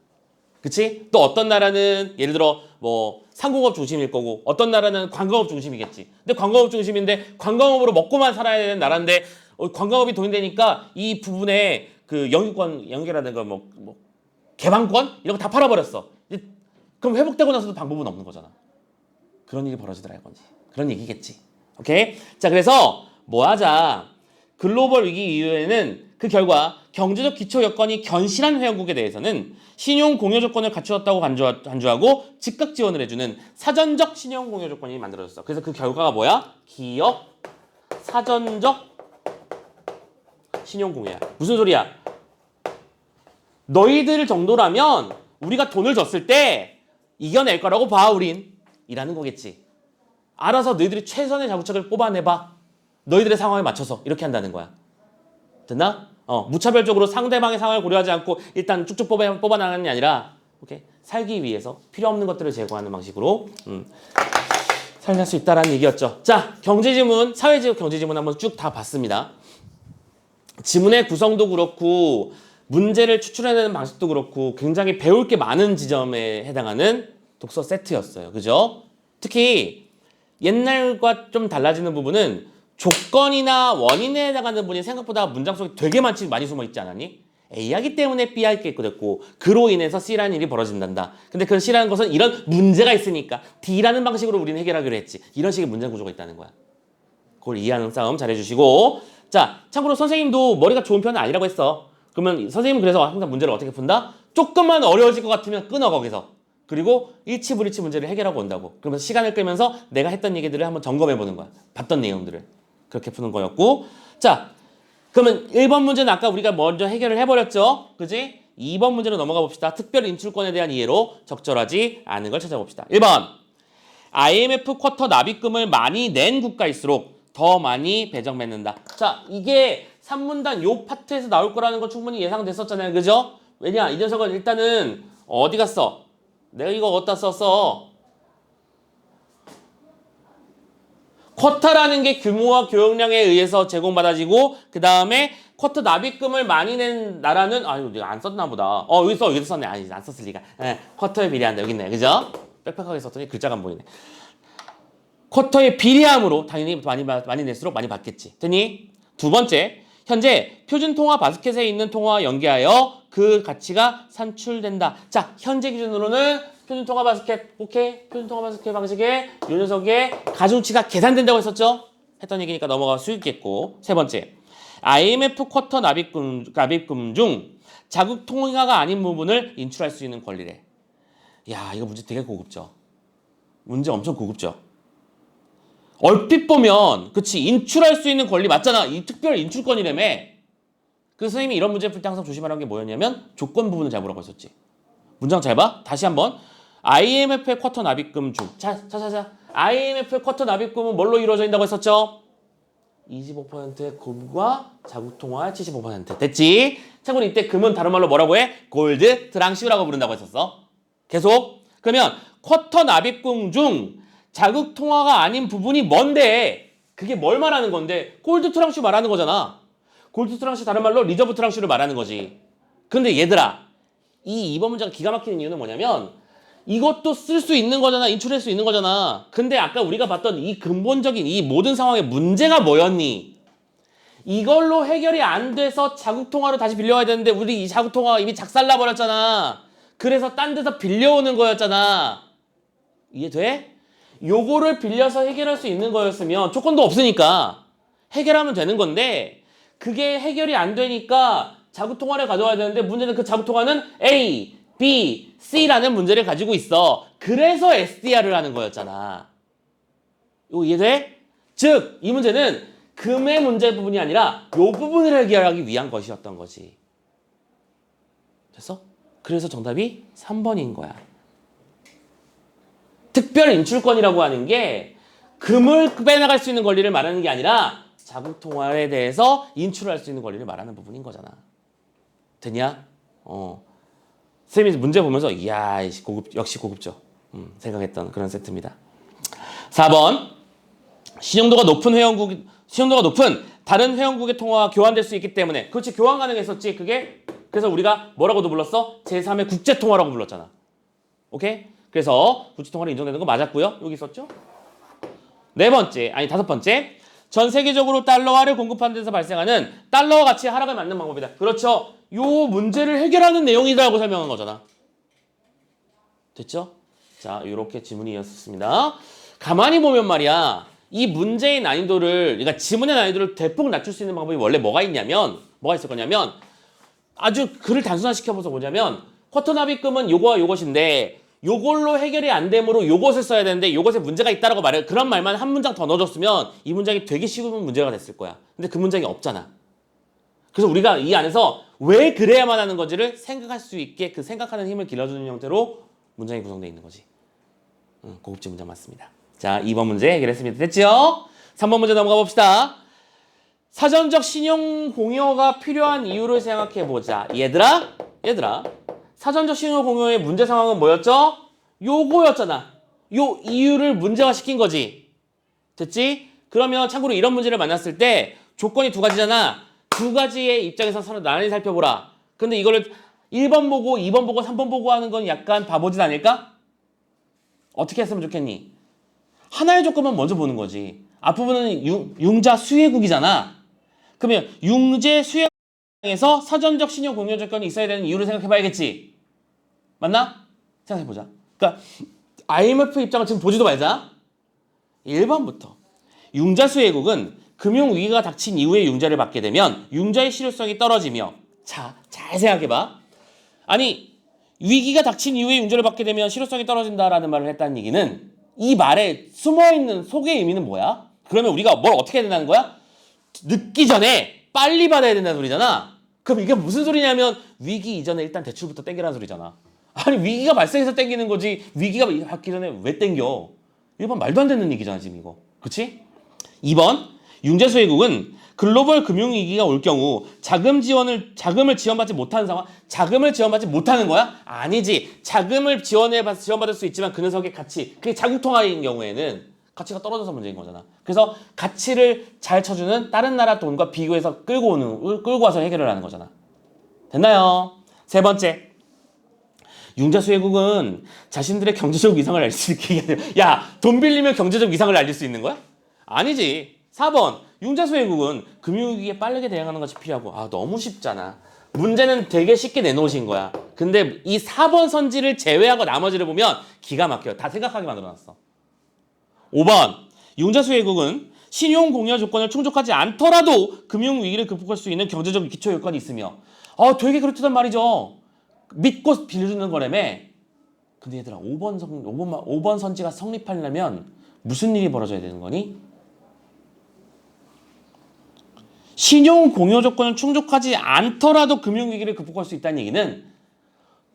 그치? 또 어떤 나라는 예를 들어 뭐 상공업 중심일 거고 어떤 나라는 관광업 중심이겠지. 근데 관광업 중심인데 관광업으로 먹고만 살아야 되는 나라인데 관광업이 돈이 되니까 이 부분에 그 영유권이라든가 뭐 개방권 이런 거 다 팔아버렸어. 그럼 회복되고 나서도 방법은 없는 거잖아. 그런 일이 벌어지더라 이건지. 그런 얘기겠지. 오케이? 자, 그래서 뭐 하자. 글로벌 위기 이후에는 그 결과 경제적 기초 여건이 견실한 회원국에 대해서는 신용 공여 조건을 갖추었다고 간주하고 즉각 지원을 해주는 사전적 신용 공여 조건이 만들어졌어. 그래서 그 결과가 뭐야? 기업 사전적 신용 공여야. 무슨 소리야? 너희들 정도라면 우리가 돈을 줬을 때 이겨낼 거라고 봐, 우린. 이라는 거겠지. 알아서 너희들이 최선의 자구책을 뽑아내봐. 너희들의 상황에 맞춰서 이렇게 한다는 거야. 됐나? 무차별적으로 상대방의 상황을 고려하지 않고 일단 쭉쭉 뽑아나가는 게 아니라 오케이? 살기 위해서 필요 없는 것들을 제거하는 방식으로 살할 수 있다라는 얘기였죠. 자, 경제지문, 사회적 경제지문 한번 쭉 다 봤습니다. 지문의 구성도 그렇고 문제를 추출해내는 방식도 그렇고 굉장히 배울 게 많은 지점에 해당하는 독서 세트였어요. 그죠? 특히 옛날과 좀 달라지는 부분은 조건이나 원인에 해당하는 부분이 생각보다 문장 속에 되게 많이 숨어 있지 않았니? A하기 때문에 B할 게 됐고 그로 인해서 C라는 일이 벌어진단다. 근데 그 C라는 것은 이런 문제가 있으니까 D라는 방식으로 우리는 해결하기로 했지. 이런 식의 문장 구조가 있다는 거야. 그걸 이해하는 싸움 잘해주시고. 자, 참고로 선생님도 머리가 좋은 편은 아니라고 했어. 그러면 선생님은 그래서 항상 문제를 어떻게 푼다? 조금만 어려워질 것 같으면 끊어 거기서. 그리고 일치불일치 문제를 해결하고 온다고. 그러면서 시간을 끌면서 내가 했던 얘기들을 한번 점검해보는 거야. 봤던 내용들을. 그렇게 푸는 거였고. 자, 그러면 1번 문제는 아까 우리가 먼저 해결을 해버렸죠. 그지? 2번 문제로 넘어가 봅시다. 특별 인출권에 대한 이해로 적절하지 않은 걸 찾아봅시다. 1번. IMF 쿼터 납입금을 많이 낸 국가일수록 더 많이 배정받는다. 자, 이게 3문단 요 파트에서 나올 거라는 건 충분히 예상됐었잖아요. 그죠? 왜냐? 이 녀석은 일단은 어디 갔어? 내가 이거 어디다 썼어? 쿼터라는 게 규모와 교역량에 의해서 제공받아지고 그 다음에 쿼터 납입금을 많이 낸 나라는 이거 내가 안 썼나 보다. 여기서 썼네. 아니 안 썼을 리가. 쿼터에 비례한다. 여기 있네. 그죠? 빽빽하게 썼더니 글자가 안 보이네. 쿼터에 비례함으로 당연히 많이 낼수록 많이 받겠지. 됐니? 두 번째, 현재 표준통화 바스켓에 있는 통화와 연계하여 그 가치가 산출된다. 자, 현재 기준으로는 표준통화 바스켓, 오케이? 표준통화 바스켓 방식의 요 녀석의 가중치가 계산된다고 했었죠? 했던 얘기니까 넘어갈 수 있겠고. 세 번째, IMF 쿼터 납입금 중 자국 통화가 아닌 부분을 인출할 수 있는 권리래. 야, 이거 문제 되게 고급죠? 문제 엄청 고급죠? 얼핏 보면 그치 인출할 수 있는 권리 맞잖아. 이 특별 인출권이라며. 그 선생님이 이런 문제 풀 때 항상 조심하라는 게 뭐였냐면 조건 부분을 잘 보라고 했었지. 문장 잘 봐. 다시 한번. IMF의 쿼터 납입금 중. 자. IMF의 쿼터 납입금은 뭘로 이루어져 있다고 했었죠? 25%의 금과 자국 통화 75%. 됐지? 참고로 이때 금은 다른 말로 뭐라고 해? 골드 트랑슈라고 부른다고 했었어. 계속. 그러면 쿼터 납입금 중 자국 통화가 아닌 부분이 뭔데? 그게 뭘 말하는 건데? 골드 트랑슈 말하는 거잖아. 골드 트랑슈 다른 말로 리저브 트랑슈를 말하는 거지. 근데 얘들아, 이 2번 문제가 기가 막히는 이유는 뭐냐면 이것도 쓸 수 있는 거잖아. 인출할 수 있는 거잖아. 근데 아까 우리가 봤던 이 근본적인 이 모든 상황의 문제가 뭐였니? 이걸로 해결이 안 돼서 자국 통화로 다시 빌려와야 되는데 우리 이 자국 통화가 이미 작살나 버렸잖아. 그래서 딴 데서 빌려오는 거였잖아. 이해돼? 요거를 빌려서 해결할 수 있는 거였으면 조건도 없으니까 해결하면 되는 건데 그게 해결이 안 되니까 자국통화를 가져와야 되는데 문제는 그 자국통화는 A, B, C라는 문제를 가지고 있어. 그래서 SDR을 하는 거였잖아. 이거 이해돼? 즉, 이 문제는 금의 문제 부분이 아니라 요 부분을 해결하기 위한 것이었던 거지. 됐어? 그래서 정답이 3번인 거야. 특별 인출권이라고 하는 게 금을 빼나갈 수 있는 권리를 말하는 게 아니라 자국 통화에 대해서 인출할 수 있는 권리를 말하는 부분인 거잖아. 됐냐? 쌤이 문제 보면서 이야 역시 고급져 생각했던 그런 세트입니다. 4번 신용도가 높은 다른 회원국의 통화와 교환될 수 있기 때문에 그렇지 교환 가능했었지 그게 그래서 우리가 뭐라고도 불렀어? 제3의 국제통화라고 불렀잖아. 오케이? 그래서 국제통화로 인정되는 거 맞았고요. 여기 있었죠? 다섯 번째 전 세계적으로 달러화를 공급하는 데서 발생하는 달러와 가치의 하락을 막는 방법이다. 그렇죠? 요 문제를 해결하는 내용이다라고 설명한 거잖아. 됐죠? 자, 이렇게 지문이었습니다. 가만히 보면 말이야. 이 문제의 난이도를, 그러니까 지문의 난이도를 대폭 낮출 수 있는 방법이 원래 뭐가 있을 거냐면 아주 글을 단순화시켜서 보자면 쿼터납입금은 요거와 요것인데 요걸로 해결이 안 되므로 요것을 써야 되는데 요것에 문제가 있다라고 말해. 그런 말만 한 문장 더 넣어줬으면 이 문장이 되게 쉬운 문제가 됐을 거야. 근데 그 문장이 없잖아. 그래서 우리가 이 안에서 왜 그래야만 하는 건지를 생각할 수 있게 그 생각하는 힘을 길러주는 형태로 문장이 구성되어 있는 거지. 고급진 문장 맞습니다. 자, 2번 문제 해결했습니다. 됐죠? 3번 문제 넘어가 봅시다. 사전적 신용 공여가 필요한 이유를 생각해 보자. 얘들아, 사전적 신용 공여의 문제 상황은 뭐였죠? 요거였잖아. 요 이유를 문제화시킨 거지. 됐지? 그러면 참고로 이런 문제를 만났을 때 조건이 두 가지잖아. 두 가지의 입장에서 서로 나란히 살펴보라. 근데 이거를 1번 보고 2번 보고 3번 보고 하는 건 약간 바보짓 아닐까? 어떻게 했으면 좋겠니? 하나의 조건만 먼저 보는 거지. 앞부분은 융자 수혜국이잖아. 그러면 융제 수혜국에서 사전적 신용 공여 조건이 있어야 되는 이유를 생각해 봐야겠지. 맞나? 생각해 보자. 그러니까 IMF 입장을 지금 보지도 말자. 1번부터 융자 수혜국은 금융 위기가 닥친 이후에 융자를 받게 되면 융자의 실효성이 떨어지며 자, 잘 생각해 봐. 아니, 위기가 닥친 이후에 융자를 받게 되면 실효성이 떨어진다라는 말을 했다는 얘기는 이 말에 숨어있는 속의 의미는 뭐야? 그러면 우리가 뭘 어떻게 해야 된다는 거야? 늦기 전에 빨리 받아야 된다는 소리잖아. 그럼 이게 무슨 소리냐면 위기 이전에 일단 대출부터 땡기라는 소리잖아. 아니 위기가 발생해서 땡기는 거지 위기가 받기 전에 왜 땡겨? 1번 말도 안 되는 얘기잖아 지금 이거. 그치? 2번 융자수혜국은 글로벌 금융위기가 올 경우 자금을 지원받지 못하는 상황. 자금을 지원받지 못하는 거야? 아니지. 자금을 지원받을 수 있지만 그 녀석의 가치, 그게 자국통화인 경우에는 가치가 떨어져서 문제인 거잖아. 그래서 가치를 잘 쳐주는 다른 나라 돈과 비교해서 끌고 와서 해결을 하는 거잖아. 됐나요? 세 번째. 융자수혜국은 자신들의 경제적 위상을 알릴 수 있게 야, 돈 빌리면 경제적 위상을 알릴 수 있는 거야? 아니지. 4번. 융자수혜국은 금융위기에 빠르게 대응하는 것이 필요하고 너무 쉽잖아. 문제는 되게 쉽게 내놓으신 거야. 근데 이 4번 선지를 제외하고 나머지를 보면 기가 막혀요. 다 생각하게 만들어놨어. 5번. 융자수혜국은 신용 공여 조건을 충족하지 않더라도 금융위기를 극복할 수 있는 경제적 기초 요건이 있으며 되게 그렇다는 말이죠. 믿고 빌려주는 거라며. 근데 얘들아 5번 선지가 성립하려면 무슨 일이 벌어져야 되는 거니? 신용 공여 조건을 충족하지 않더라도 금융위기를 극복할 수 있다는 얘기는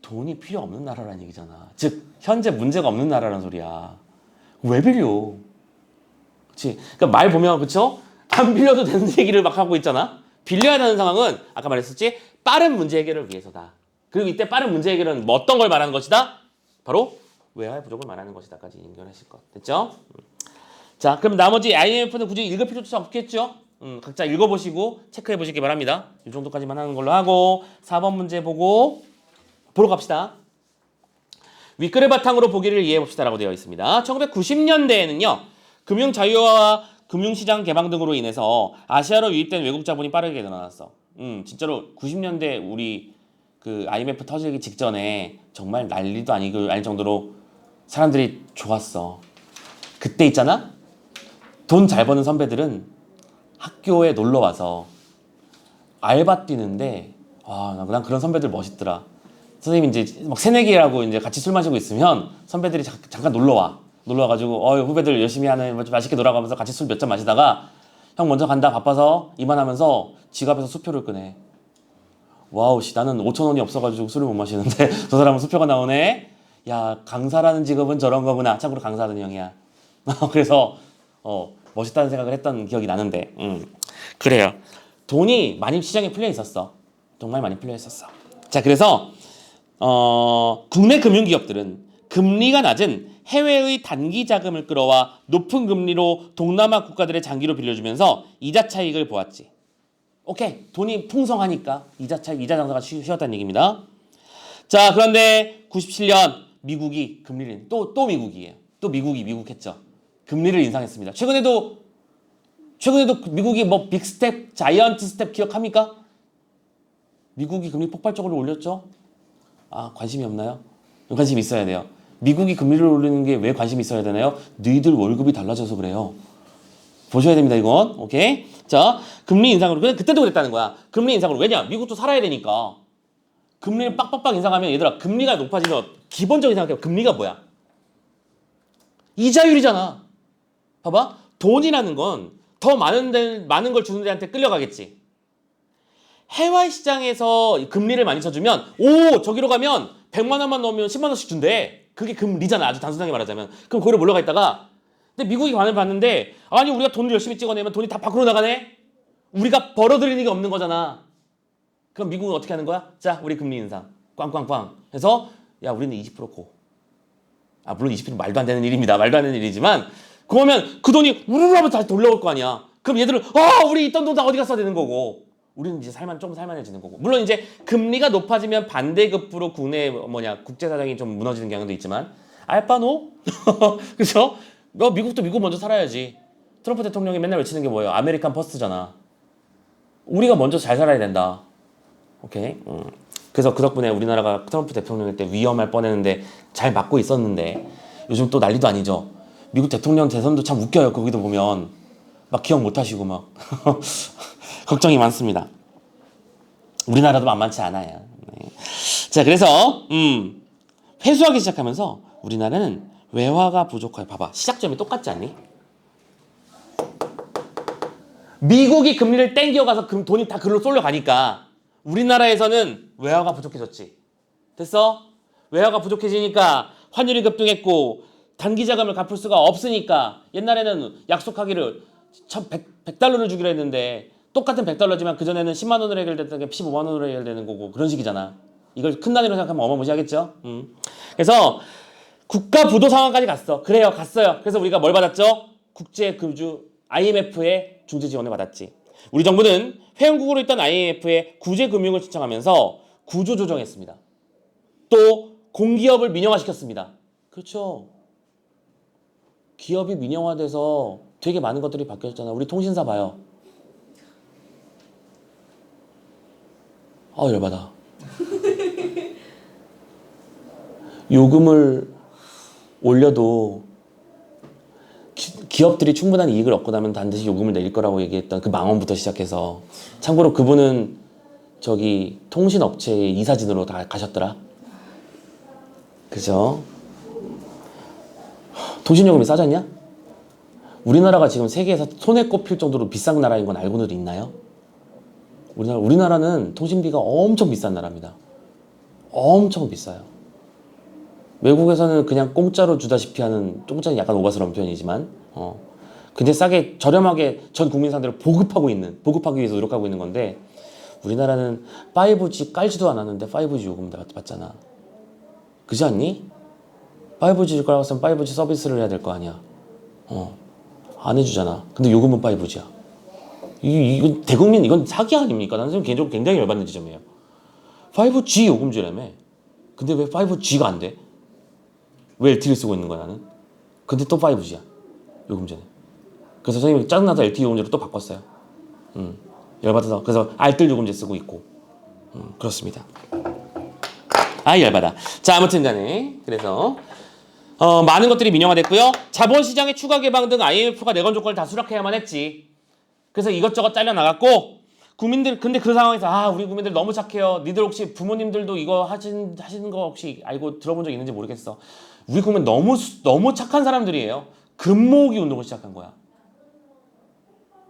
돈이 필요 없는 나라라는 얘기잖아. 즉 현재 문제가 없는 나라라는 소리야. 왜 빌려? 그치? 그러니까 말 보면 그쵸? 안 빌려도 되는 얘기를 막 하고 있잖아. 빌려야 되는 상황은 아까 말했었지? 빠른 문제 해결을 위해서다. 그리고 이때 빠른 문제 해결은 어떤 걸 말하는 것이다? 바로 외화의 부족을 말하는 것이다까지 연결하실 것. 됐죠? 자, 그럼 나머지 IMF는 굳이 읽을 필요도 없겠죠? 각자 읽어보시고 체크해 보시기 바랍니다. 이 정도까지만 하는 걸로 하고 4번 문제 보고 보러 갑시다. 윗글을 바탕으로 보기를 이해해 봅시다라고 되어 있습니다. 1990년대에는요. 금융 자유화와 금융시장 개방 등으로 인해서 아시아로 유입된 외국 자본이 빠르게 늘어났어. 진짜로 90년대 우리 그 IMF 터지기 직전에 정말 난리도 아닐 정도로 사람들이 좋았어. 그때 있잖아. 돈 잘 버는 선배들은 학교에 놀러 와서 알바 뛰는데 난 그런 선배들 멋있더라. 선생님이 이제 막 새내기라고 이제 같이 술 마시고 있으면 선배들이 잠깐 놀러 와가지고 후배들 열심히 하네 맛있게 놀아가면서 같이 술 몇 잔 마시다가 형 먼저 간다 바빠서 이만하면서 지갑에서 수표를 꺼내. 와우 씨 나는 5,000원이 없어가지고 술을 못 마시는데 저 사람은 수표가 나오네. 야 강사라는 직업은 저런 거구나. 참고로 강사하는 형이야. 그래서 멋있다는 생각을 했던 기억이 나는데 그래요. 돈이 많이 시장에 풀려 있었어. 정말 많이 풀려 있었어. 자, 그래서 국내 금융기업들은 금리가 낮은 해외의 단기 자금을 끌어와 높은 금리로 동남아 국가들의 장기로 빌려주면서 이자 차익을 보았지. 오케이, 돈이 풍성하니까 이자 장사가 쉬웠다는 얘기입니다. 자, 그런데 97년 미국이 금리를 또 미국이에요. 또 미국 했죠. 금리를 인상했습니다. 최근에도 미국이 뭐 빅스텝, 자이언트 스텝 기억합니까? 미국이 금리 폭발적으로 올렸죠. 아, 관심이 없나요? 관심이 있어야 돼요. 미국이 금리를 올리는 게 왜 관심이 있어야 되나요? 너희들 월급이 달라져서 그래요. 보셔야 됩니다, 이건. 오케이? 자, 금리 인상으로. 그때도 그랬다는 거야. 금리 인상으로. 왜냐? 미국도 살아야 되니까. 금리를 빡빡빡 인상하면 얘들아, 금리가 높아지면 기본적인 생각해. 금리가 뭐야? 이자율이잖아. 봐봐. 돈이라는 건 더 많은 걸 주는 데한테 끌려가겠지. 해외 시장에서 금리를 많이 쳐주면 저기로 가면 100만 원만 넣으면 10만 원씩 준대. 그게 금리잖아. 아주 단순하게 말하자면. 그럼 거기로 몰려가 있다가 근데 미국이 관을 받는데 아니 우리가 돈을 열심히 찍어내면 돈이 다 밖으로 나가네? 우리가 벌어들이는 게 없는 거잖아. 그럼 미국은 어떻게 하는 거야? 자, 우리 금리 인상. 꽝꽝꽝. 해서 야, 우리는 20% 고. 아, 물론 20%는 말도 안 되는 일입니다. 말도 안 되는 일이지만 그러면 그 돈이 우르르 하면 다시 돌려올 거 아니야. 그럼 얘들은 우리 있던 돈 다 어디 갔어 되는 거고. 우리는 이제 좀 살만해지는 거고. 물론 이제 금리가 높아지면 반대급부로 국제사정이 좀 무너지는 경향도 있지만 알바노? 그렇죠? 너 미국도 미국 먼저 살아야지. 트럼프 대통령이 맨날 외치는 게 뭐예요? 아메리칸 퍼스트잖아. 우리가 먼저 잘 살아야 된다. 오케이. 그래서 그 덕분에 우리나라가 트럼프 대통령일 때 위험할 뻔했는데 잘 막고 있었는데 요즘 또 난리도 아니죠. 미국 대통령 대선도 참 웃겨요. 거기도 보면 막 기억 못 하시고 막 걱정이 많습니다. 우리나라도 만만치 않아요. 네. 자, 그래서 회수하기 시작하면서 우리나라는 외화가 부족해요. 봐봐, 시작점이 똑같지 않니? 미국이 금리를 땡겨가서 돈이 다 그걸로 쏠려 가니까 우리나라에서는 외화가 부족해졌지. 됐어? 외화가 부족해지니까 환율이 급등했고 단기 자금을 갚을 수가 없으니까 옛날에는 약속하기를 100달러를 주기로 했는데 똑같은 100달러지만 그전에는 10만 원으로 해결됐던 게 15만 원으로 해결되는 거고 그런 식이잖아. 이걸 큰 단위로 생각하면 어마무시하겠죠? 그래서 국가 부도 상황까지 갔어. 그래요, 갔어요. 그래서 우리가 뭘 받았죠? 국제금주 IMF의 중재 지원을 받았지. 우리 정부는 회원국으로 있던 IMF에 구제 금융을 신청하면서 구조 조정했습니다. 또 공기업을 민영화시켰습니다. 그렇죠. 기업이 민영화돼서 되게 많은 것들이 바뀌었잖아. 우리 통신사 봐요. 열받아. 요금을 올려도 기업들이 충분한 이익을 얻고 나면 반드시 요금을 내릴 거라고 얘기했던 그 망언부터 시작해서 참고로 그분은 저기 통신업체의 이사진으로 다 가셨더라. 그죠? 통신요금이 싸졌냐? 우리나라가 지금 세계에서 손에 꼽힐 정도로 비싼 나라인 건 알고는 있나요? 우리나라는 통신비가 엄청 비싼 나라입니다. 엄청 비싸요. 외국에서는 그냥 공짜로 주다시피 하는, 공짜는 약간 오바스러운 표현이지만 근데 싸게 저렴하게 전 국민 상대로 보급하기 위해서 노력하고 있는 건데 우리나라는 5G 깔지도 않았는데 5G 요금 받잖아. 그지 않니? 5G 거라고 했으면 5G 서비스를 해야 될 거 아니야. 안 해주잖아. 근데 요금은 5G야. 이건 대국민, 이건 사기 아닙니까? 나는 지금 개인적으로 굉장히 열받는 지점이에요. 5G 요금제라며. 근데 왜 5G가 안 돼? 왜 LTE를 쓰고 있는 거야 나는? 근데 또 5G야 요금제는. 그래서 선생님이 짜증나서 LTE 요금제로 또 바꿨어요. 열받아서. 그래서 알뜰 요금제 쓰고 있고. 그렇습니다. 열받아. 자, 아무튼 간에 그래서 많은 것들이 민영화됐고요. 자본시장의 추가 개방 등 IMF가 내건 조건을 다 수락해야만 했지. 그래서 이것저것 잘려나갔고 국민들, 근데 그 상황에서 우리 국민들 너무 착해요. 니들 혹시 부모님들도 이거 하시는 거 혹시 알고 들어본 적 있는지 모르겠어. 우리 국민 너무 착한 사람들이에요. 금 모으기 운동을 시작한 거야.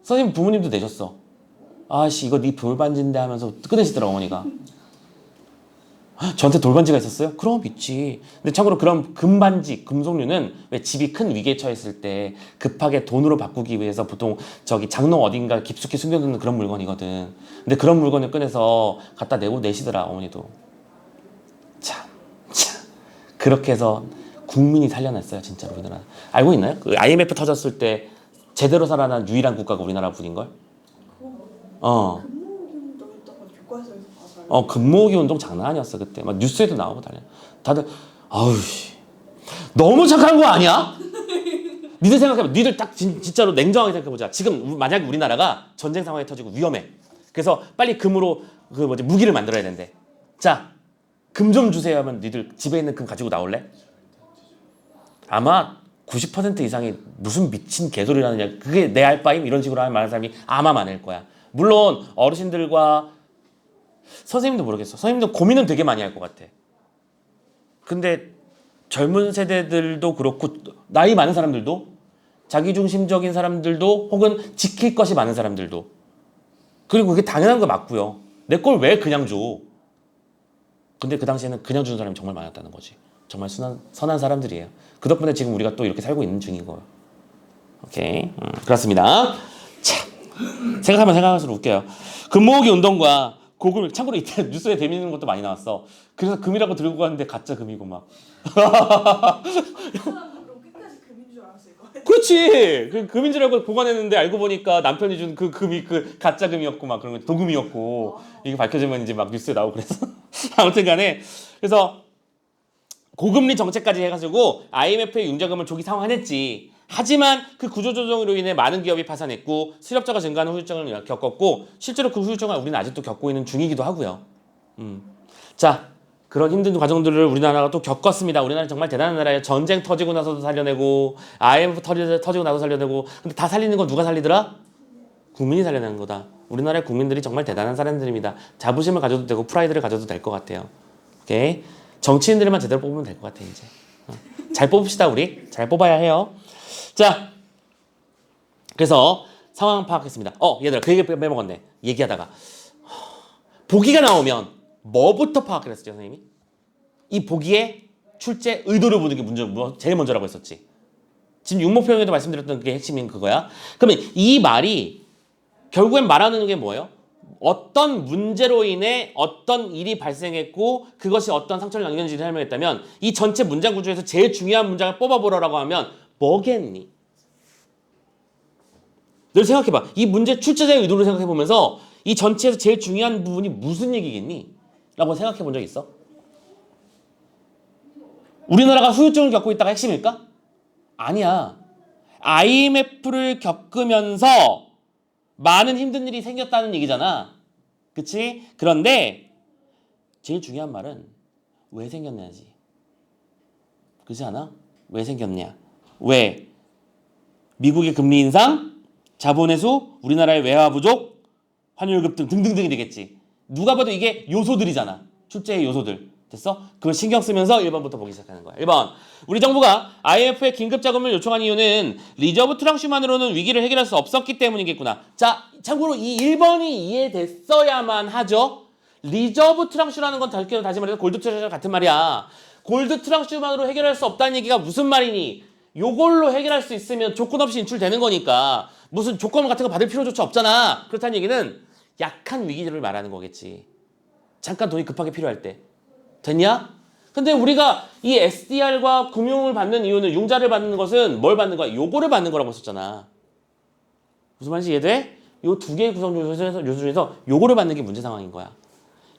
선생님 부모님도 내셨어. 이거 네 불반지인데 하면서 끊으시더라 어머니가. 저한테 돌반지가 있었어요? 그럼 있지. 근데 참고로 그런 금반지, 금속류는 왜 집이 큰 위기에 처했을 때 급하게 돈으로 바꾸기 위해서 보통 저기 장롱 어딘가 깊숙이 숨겨두는 그런 물건이거든. 근데 그런 물건을 꺼내서 갖다 내고 내시더라, 어머니도. 참. 그렇게 해서 국민이 살려냈어요, 진짜로 우리나라. 알고 있나요? 그 IMF 터졌을 때 제대로 살아난 유일한 국가가 우리나라 뿐인걸? 근무운동 했던 건 교과서에서 봐서요. 근무기 운동 장난 아니었어 그때. 막 뉴스에도 나오고 다들 아우 씨. 너무 착한 거 아니야? 니들 생각해봐. 니들 딱 진짜로 냉정하게 생각해보자. 지금 만약 우리나라가 전쟁 상황이 터지고 위험해. 그래서 빨리 금으로 무기를 만들어야 된대. 자, 금 좀 주세요 하면 니들 집에 있는 금 가지고 나올래? 아마 90% 이상이 무슨 미친 개소리라느냐. 그게 내 알바임? 이런 식으로 하는 많은 사람이 아마 많을 거야. 물론 어르신들과 선생님도 모르겠어. 선생님도 고민은 되게 많이 할 것 같아. 근데 젊은 세대들도 그렇고 나이 많은 사람들도 자기중심적인 사람들도 혹은 지킬 것이 많은 사람들도 그리고 그게 당연한 거 맞고요. 내 걸 왜 그냥 줘? 근데 그 당시에는 그냥 주는 사람이 정말 많았다는 거지. 정말 선한 사람들이에요. 그 덕분에 지금 우리가 또 이렇게 살고 있는 중인 거예요. 오케이. 그렇습니다. 참. 생각할수록 웃겨요. 금모으기 운동과 고금, 참고로 이때 뉴스에 재밌는 것도 많이 나왔어. 그래서 금이라고 들고 갔는데 가짜 금이고 막. 그럼 끝까지 금인 줄 알았을 거예요. 그렇지. 그 금인 줄 알고 보관했는데 알고 보니까 남편이 준 그 금이 그 가짜 금이었고 막 그런 거 도금이었고 이게 밝혀지면 이제 막 뉴스에 나오고 그래서 아무튼간에 그래서 고금리 정책까지 해가지고 IMF의 융자금을 조기 상환했지. 하지만 그 구조조정으로 인해 많은 기업이 파산했고 실업자가 증가하는 후유증을 겪었고 실제로 그 후유증을 우리는 아직도 겪고 있는 중이기도 하고요. 자, 그런 힘든 과정들을 우리나라가 또 겪었습니다. 우리나라는 정말 대단한 나라예요. 전쟁 터지고 나서도 살려내고 IMF 터지고 나서 살려내고 근데 다 살리는 건 누가 살리더라? 국민이 살려내는 거다. 우리나라의 국민들이 정말 대단한 사람들입니다. 자부심을 가져도 되고 프라이드를 가져도 될 것 같아요. 오케이? 정치인들만 제대로 뽑으면 될 것 같아 이제. 잘 뽑읍시다 우리. 잘 뽑아야 해요. 자, 그래서 상황 파악했습니다. 얘들아 그 얘기 빼먹었네. 얘기하다가 보기가 나오면 뭐부터 파악을 했었죠 선생님이? 이 보기의 출제 의도를 보는 게 제일 먼저라고 했었지. 지금 육목표현에도 말씀드렸던 게 핵심인 그거야. 그러면 이 말이 결국엔 말하는 게 뭐예요? 어떤 문제로 인해 어떤 일이 발생했고 그것이 어떤 상처를 남겼는지를 설명했다면 이 전체 문장 구조에서 제일 중요한 문장을 뽑아보라고 하면 뭐겠니? 늘 생각해봐. 이 문제 출제자의 의도를 생각해보면서 이 전체에서 제일 중요한 부분이 무슨 얘기겠니? 라고 생각해본 적 있어? 우리나라가 후유증을 겪고 있다가 핵심일까? 아니야. IMF를 겪으면서 많은 힘든 일이 생겼다는 얘기잖아. 그치? 그런데 제일 중요한 말은 왜 생겼냐지. 그렇지 않아? 왜 생겼냐? 왜? 미국의 금리 인상, 자본의 수, 우리나라의 외화 부족, 환율 급등 등등등이 되겠지. 누가 봐도 이게 요소들이잖아. 출제의 요소들. 됐어? 그걸 신경 쓰면서 1번부터 보기 시작하는 거야. 1번. 우리 정부가 IMF에 긴급 자금을 요청한 이유는 리저브 트랑슈만으로는 위기를 해결할 수 없었기 때문이겠구나. 자, 참고로 이 1번이 이해됐어야만 하죠. 리저브 트랑슈라는 건 다시 말해서 골드 트레저랑 같은 말이야. 골드 트랑슈만으로 해결할 수 없다는 얘기가 무슨 말이니? 요걸로 해결할 수 있으면 조건 없이 인출되는 거니까 무슨 조건 같은 거 받을 필요조차 없잖아. 그렇다는 얘기는 약한 위기를 말하는 거겠지. 잠깐 돈이 급하게 필요할 때. 됐냐? 근데 우리가 이 SDR과 금융을 받는 이유는 융자를 받는 것은 뭘 받는 거야? 요거를 받는 거라고 했었잖아. 무슨 말인지 이해돼? 요 두 개의 구성 요소 중에서 요거를 받는 게 문제 상황인 거야.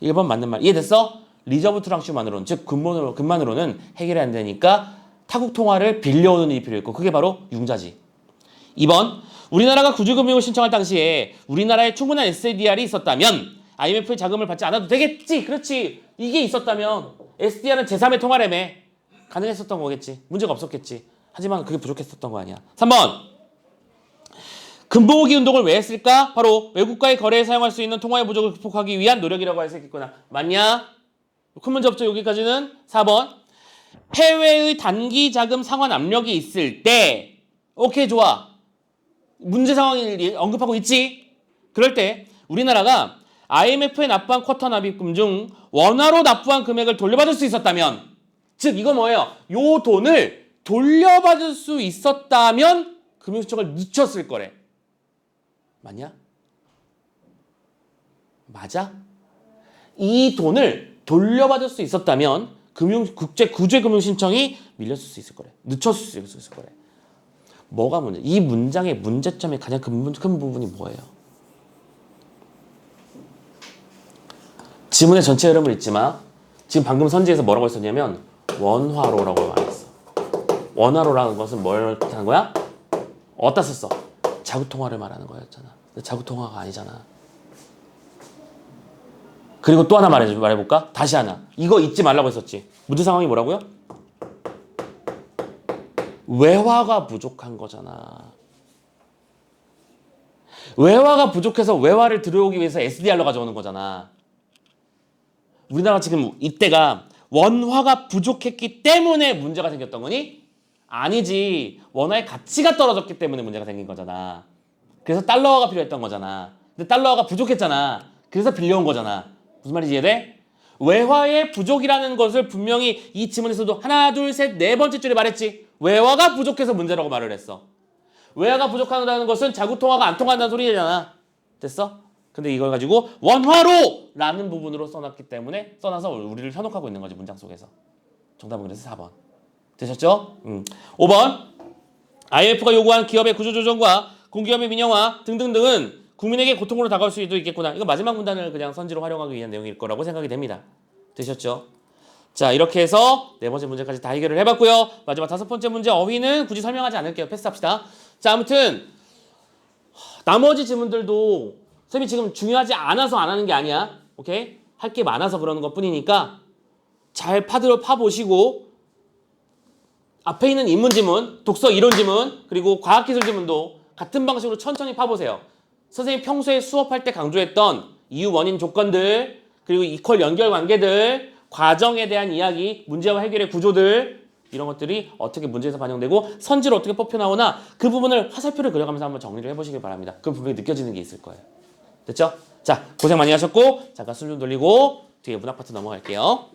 1번 맞는 말. 이해됐어? 리저브 트랑슈만으로는 즉 금만으로는 해결이 안 되니까 타국 통화를 빌려오는 일이 필요했고 그게 바로 융자지. 2번. 우리나라가 구주금융을 신청할 당시에 우리나라에 충분한 SDR이 있었다면 IMF의 자금을 받지 않아도 되겠지. 그렇지. 이게 있었다면 SDR은 제3의 통화라며 가능했었던 거겠지. 문제가 없었겠지. 하지만 그게 부족했었던 거 아니야. 3번. 금모으기 운동을 왜 했을까? 바로 외국과의 거래에 사용할 수 있는 통화의 부족을 극복하기 위한 노력이라고 했었겠구나. 맞냐? 큰 문제 없죠. 여기까지는. 4번. 해외의 단기 자금 상환 압력이 있을 때 오케이 좋아. 문제 상황을 언급하고 있지. 그럴 때 우리나라가 IMF에 납부한 쿼터 납입금 중 원화로 납부한 금액을 돌려받을 수 있었다면, 즉 이거 뭐예요? 요 돈을 돌려받을 수 있었다면 금융실적을 늦췄을 거래. 맞냐? 맞아? 이 돈을 돌려받을 수 있었다면 국제 구제 금융 신청이 밀렸을 수 있을 거래. 늦췄을 수 있을 거래. 뭐가 문제? 이 문장의 문제점의 가장 큰 부분이 뭐예요? 지문의 전체 흐름을 읽지 마. 지금 방금 선지에서 뭐라고 했었냐면 원화로라고 말했어. 원화로라는 것은 뭘 뜻하는 거야? 어디다 썼어? 자구통화를 말하는 거였잖아. 근데 자구통화가 아니잖아. 그리고 또 하나 말해볼까? 다시 하나. 이거 잊지 말라고 했었지. 문제 상황이 뭐라고요? 외화가 부족한 거잖아. 외화가 부족해서 외화를 들여오기 위해서 SDR로 가져오는 거잖아. 우리나라가 지금 이때가 원화가 부족했기 때문에 문제가 생겼던 거니? 아니지. 원화의 가치가 떨어졌기 때문에 문제가 생긴 거잖아. 그래서 달러화가 필요했던 거잖아. 근데 달러화가 부족했잖아. 그래서 빌려온 거잖아. 무슨 말인지 이해돼? 외화의 부족이라는 것을 분명히 이 지문에서도 하나, 둘, 셋, 네 번째 줄에 말했지. 외화가 부족해서 문제라고 말을 했어. 외화가 부족하다는 것은 자구통화가 안 통한다는 소리잖아. 됐어? 근데 이걸 가지고 원화로라는 부분으로 써놨기 때문에 써놔서 우리를 현혹하고 있는 거지, 문장 속에서. 정답은 그래서 4번. 되셨죠? 5번. IMF가 요구한 기업의 구조조정과 공기업의 민영화 등등등은 국민에게 고통으로 다가올 수도 있겠구나. 이거 마지막 문단을 그냥 선지로 활용하기 위한 내용일 거라고 생각이 됩니다. 되셨죠? 자, 이렇게 해서 네 번째 문제까지 다 해결을 해봤고요. 마지막 다섯 번째 문제 어휘는 굳이 설명하지 않을게요. 패스합시다. 자, 아무튼 나머지 지문들도 쌤이 지금 중요하지 않아서 안 하는 게 아니야. 오케이? 할 게 많아서 그러는 것 뿐이니까 잘 파보시고 앞에 있는 인문 지문, 독서 이론 지문, 그리고 과학기술 지문도 같은 방식으로 천천히 파보세요. 선생님이 평소에 수업할 때 강조했던 이유, 원인, 조건들, 그리고 이퀄 연결 관계들, 과정에 대한 이야기, 문제와 해결의 구조들, 이런 것들이 어떻게 문제에서 반영되고 선지로 어떻게 뽑혀 나오나 그 부분을 화살표를 그려가면서 한번 정리를 해보시길 바랍니다. 그럼 분명히 느껴지는 게 있을 거예요. 됐죠? 자, 고생 많이 하셨고 잠깐 숨 좀 돌리고 뒤에 문학 파트 넘어갈게요.